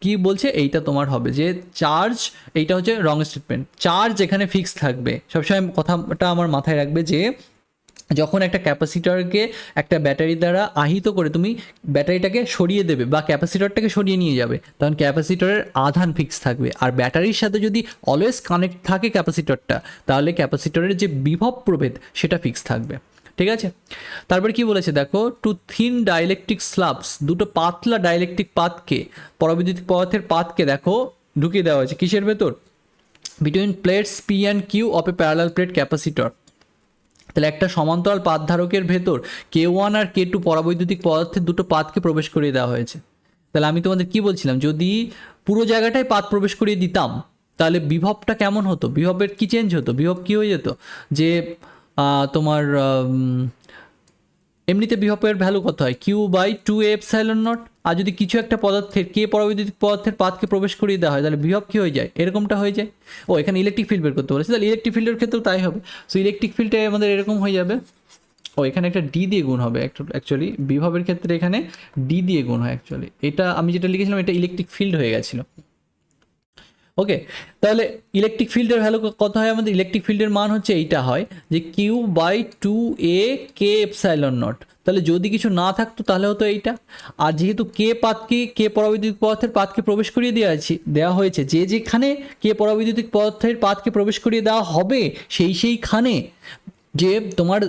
কি বলছে এইটা তোমার হবে যে চার্জ, এইটা হচ্ছে রং স্টেটমেন্ট, চার্জ এখানে ফিক্স থাকবে। সবসময় কথাটা আমার মাথায় রাখবে যে যখন একটা ক্যাপাসিটরকে একটা ব্যাটারি দ্বারা আহিত করে তুমি ব্যাটারিটাকে সরিয়ে দেবে বা ক্যাপাসিটরটাকে সরিয়ে নিয়ে যাবে, তখন ক্যাপাসিটরের আধান ফিক্স থাকবে। আর ব্যাটারির সাথে যদি অলওয়েজ কানেক্ট থাকে ক্যাপাসিটরটা, তাহলে ক্যাপাসিটরের যে বিভব প্রভেদ সেটা ফিক্স থাকবে। ঠিক আছে, তারপর কি বলেছে দেখো, টু থিন ডাইলেকট্রিক স্লাবস, দুটো পাতলা ডাইলেকট্রিক পাতকে, পরাবৈদ্যুতিক পদার্থের পাতকে দেখো ঢুকিয়ে দেওয়া হয়েছে কিসের ভেতর, between plates P and Q of a parallel plate capacitor. তাহলে একটা সমান্তরাল পাত ধারকের ভেতর কে ওয়ান আর কে টু পরাবৈদ্যুতিক পদার্থের দুটো পাতকে প্রবেশ করিয়ে দেওয়া হয়েছে। তাহলে আমি তোমাদের কি বলছিলাম, যদি পুরো জায়গাটায় পাত প্রবেশ করিয়ে দিতাম তাহলে বিভবটা কেমন হতো, বিভবের কি চেঞ্জ হতো, বিভব কি হয়ে যেত, যে তোমার এমনিতে বিভবের ভ্যালু কত হয়, Q by two A epsilon naught. আর যদি কিছু একটা পদার্থের কে পরাবৈদ্যুতিক পদার্থের পাতকে প্রবেশ করিয়ে দেওয়া হয় তাহলে বিভব কী হয়ে যায়, এরকমটা হয়ে যায়। ও এখানে ইলেকট্রিক ফিল্ড বের করতে বলেছে, তাহলে ইলেকট্রিক ফিল্ডের ক্ষেত্রেও তাই হবে। সো ইলেকট্রিক ফিল্ডে আমাদের এরকম হয়ে যাবে, ও এখানে একটা ডি দিয়ে গুণ হবে অ্যাকচুয়ালি, বিভবের ক্ষেত্রে এখানে ডি দিয়ে গুণ হয় অ্যাকচুয়ালি। এটা আমি যেটা লিখেছিলাম এটা ইলেকট্রিক ফিল্ড হয়ে গেছিলো। ওকে, তাহলে ইলেকট্রিক ফিল্ডের ভ্যালু কত হয় আমাদের, ইলেকট্রিক ফিল্ডের মান হচ্ছে এইটা হয় যে Q by two A K epsilon naught. তাহলে যদি কিছু না থাকতো তাহলে হতো এইটা, আর যেহেতু কে পাতকে, কে পরাবৈদ্যুতিক পদার্থের পাতকে প্রবেশ করিয়ে দেওয়া হয়েছে, যে যেখানে কে পরাবৈদ্যুতিক পদার্থের পাতকে প্রবেশ করিয়ে দেওয়া হবে সেইখানে যে তোমার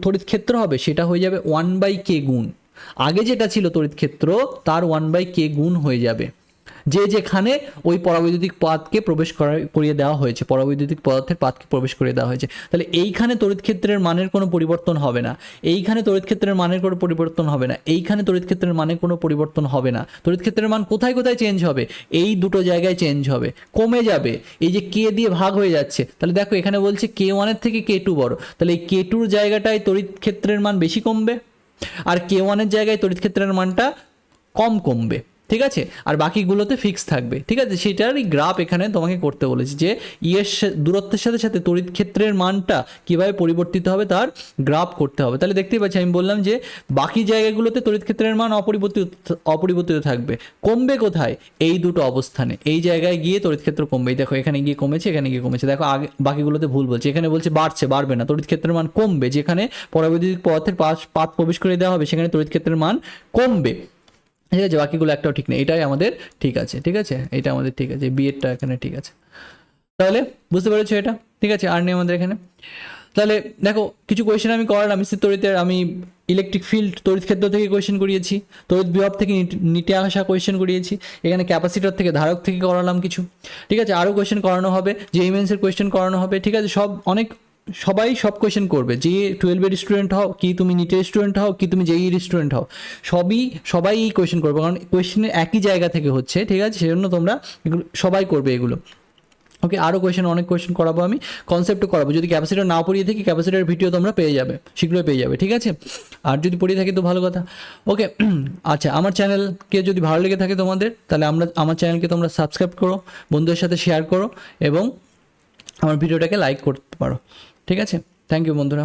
তড়িৎ ক্ষেত্র হবে সেটা হয়ে যাবে 1/k গুণ, আগে যেটা ছিল তড়িৎ ক্ষেত্র তার 1/k গুণ হয়ে যাবে, যে যেখানে ওই পরাবৈদ্যুতিক পাতকে প্রবেশ করিয়ে দেওয়া হয়েছে, পরাবৈদ্যুতিক পদার্থের পাতকে প্রবেশ করিয়ে দেওয়া হয়েছে। তাহলে এইখানে তড়িৎ ক্ষেত্রের মানের কোনো পরিবর্তন হবে না, এইখানে তড়িৎ ক্ষেত্রের মানের কোনো পরিবর্তন হবে না, এইখানে তড়িৎ ক্ষেত্রের মানের কোনো পরিবর্তন হবে না। তড়িৎ ক্ষেত্রের মান কোথায় কোথায় চেঞ্জ হবে, এই দুটো জায়গায় চেঞ্জ হবে, কমে যাবে। এই যে কে দিয়ে ভাগ হয়ে যাচ্ছে, তাহলে দেখো এখানে বলছে কে ওয়ানের থেকে কে টু বড়, তাহলে এই কে টুর জায়গাটায় তড়িৎ ক্ষেত্রের মান বেশি কমবে, আর কে ওয়ানের জায়গায় তড়িৎ ক্ষেত্রের মানটা কম কমবে। ঠিক আছে, আর বাকিগুলোতে ফিক্স থাকবে। ঠিক আছে, সেটারই গ্রাফ এখানে তোমাকে করতে বলেছি যে দূরত্বের সাথে সাথে তড়িৎ ক্ষেত্রের মানটা কীভাবে পরিবর্তিত হবে তার গ্রাফ করতে হবে। তাহলে দেখতেই পাচ্ছি আমি বললাম যে বাকি জায়গাগুলোতে তড়িৎ ক্ষেত্রের মান অপরিবর্তিত থাকবে, কমবে কোথায়? এই দুটো অবস্থানে, এই জায়গায় গিয়ে তড়িৎ ক্ষেত্র কমবে। দেখো এখানে গিয়ে কমেছে, এখানে গিয়ে কমেছে। দেখো আগে বাকিগুলোতে ভুল বলছে, এখানে বলছে বাড়ছে, বাড়বে না, তড়িৎ ক্ষেত্রের মান কমবে। যেখানে পরাবৈদ্যুতিক পদার্থের পাত প্রবেশ করে দেওয়া হবে সেখানে তড়িৎ ক্ষেত্রের মান কমবে। ঠিক আছে, বাকিগুলো একটাও ঠিক নেই, এটাই আমাদের ঠিক আছে। ঠিক আছে, এটা আমাদের ঠিক আছে, বিয়েরটা এখানে ঠিক আছে। তাহলে বুঝতে পেরেছো এটা? ঠিক আছে, আর নেই আমাদের এখানে। তাহলে দেখো কিছু কোয়েশ্চেন আমি করালাম স্থির তড়িতের, আমি ইলেকট্রিক ফিল্ড তড়িৎ ক্ষেত্র থেকে কোয়েশ্চেন করিয়েছি, তড়িৎ বিভব থেকে নিটে আসা কোয়েশ্চেন করিয়েছি, এখানে ক্যাপাসিটর থেকে ধারক থেকে করালাম কিছু। ঠিক আছে, আরও কোয়েশ্চেন করানো হবে, যে ইমেন্সের কোয়েশ্চেন করানো হবে। ঠিক আছে, সবাই সব কোয়েশ্চেন করবে, যে 12-এর স্টুডেন্ট হও কি তুমি নিটের স্টুডেন্ট হও কি তুমি জেইর স্টুডেন্ট হও, সবাই এই কোয়েশ্চেন করবে, কারণ কোয়েশ্চেনের একই জায়গা থেকে হচ্ছে। ঠিক আছে, সেজন্য তোমরা সবাই করবে এগুলো। ওকে, আরও অনেক কোয়েশ্চেন করাবো, আমি কনসেপ্টও করাবো। যদি ক্যাপাসিটর না পড়িয়ে থাকি, ক্যাপাসিটরের ভিডিও তোমরা পেয়ে যাবে, শীঘ্রই পেয়ে যাবে। ঠিক আছে, আর যদি পড়িয়ে থাকি তো ভালো কথা। ওকে, আচ্ছা, আমার চ্যানেলকে যদি ভালো লেগে থাকে তোমাদের, তাহলে আমার চ্যানেলকে তোমরা সাবস্ক্রাইব করো, বন্ধুদের সাথে শেয়ার করো এবং আমার ভিডিওটাকে লাইক করতে পারো। ঠিক আছে, থ্যাংক ইউ বন্ধুরা।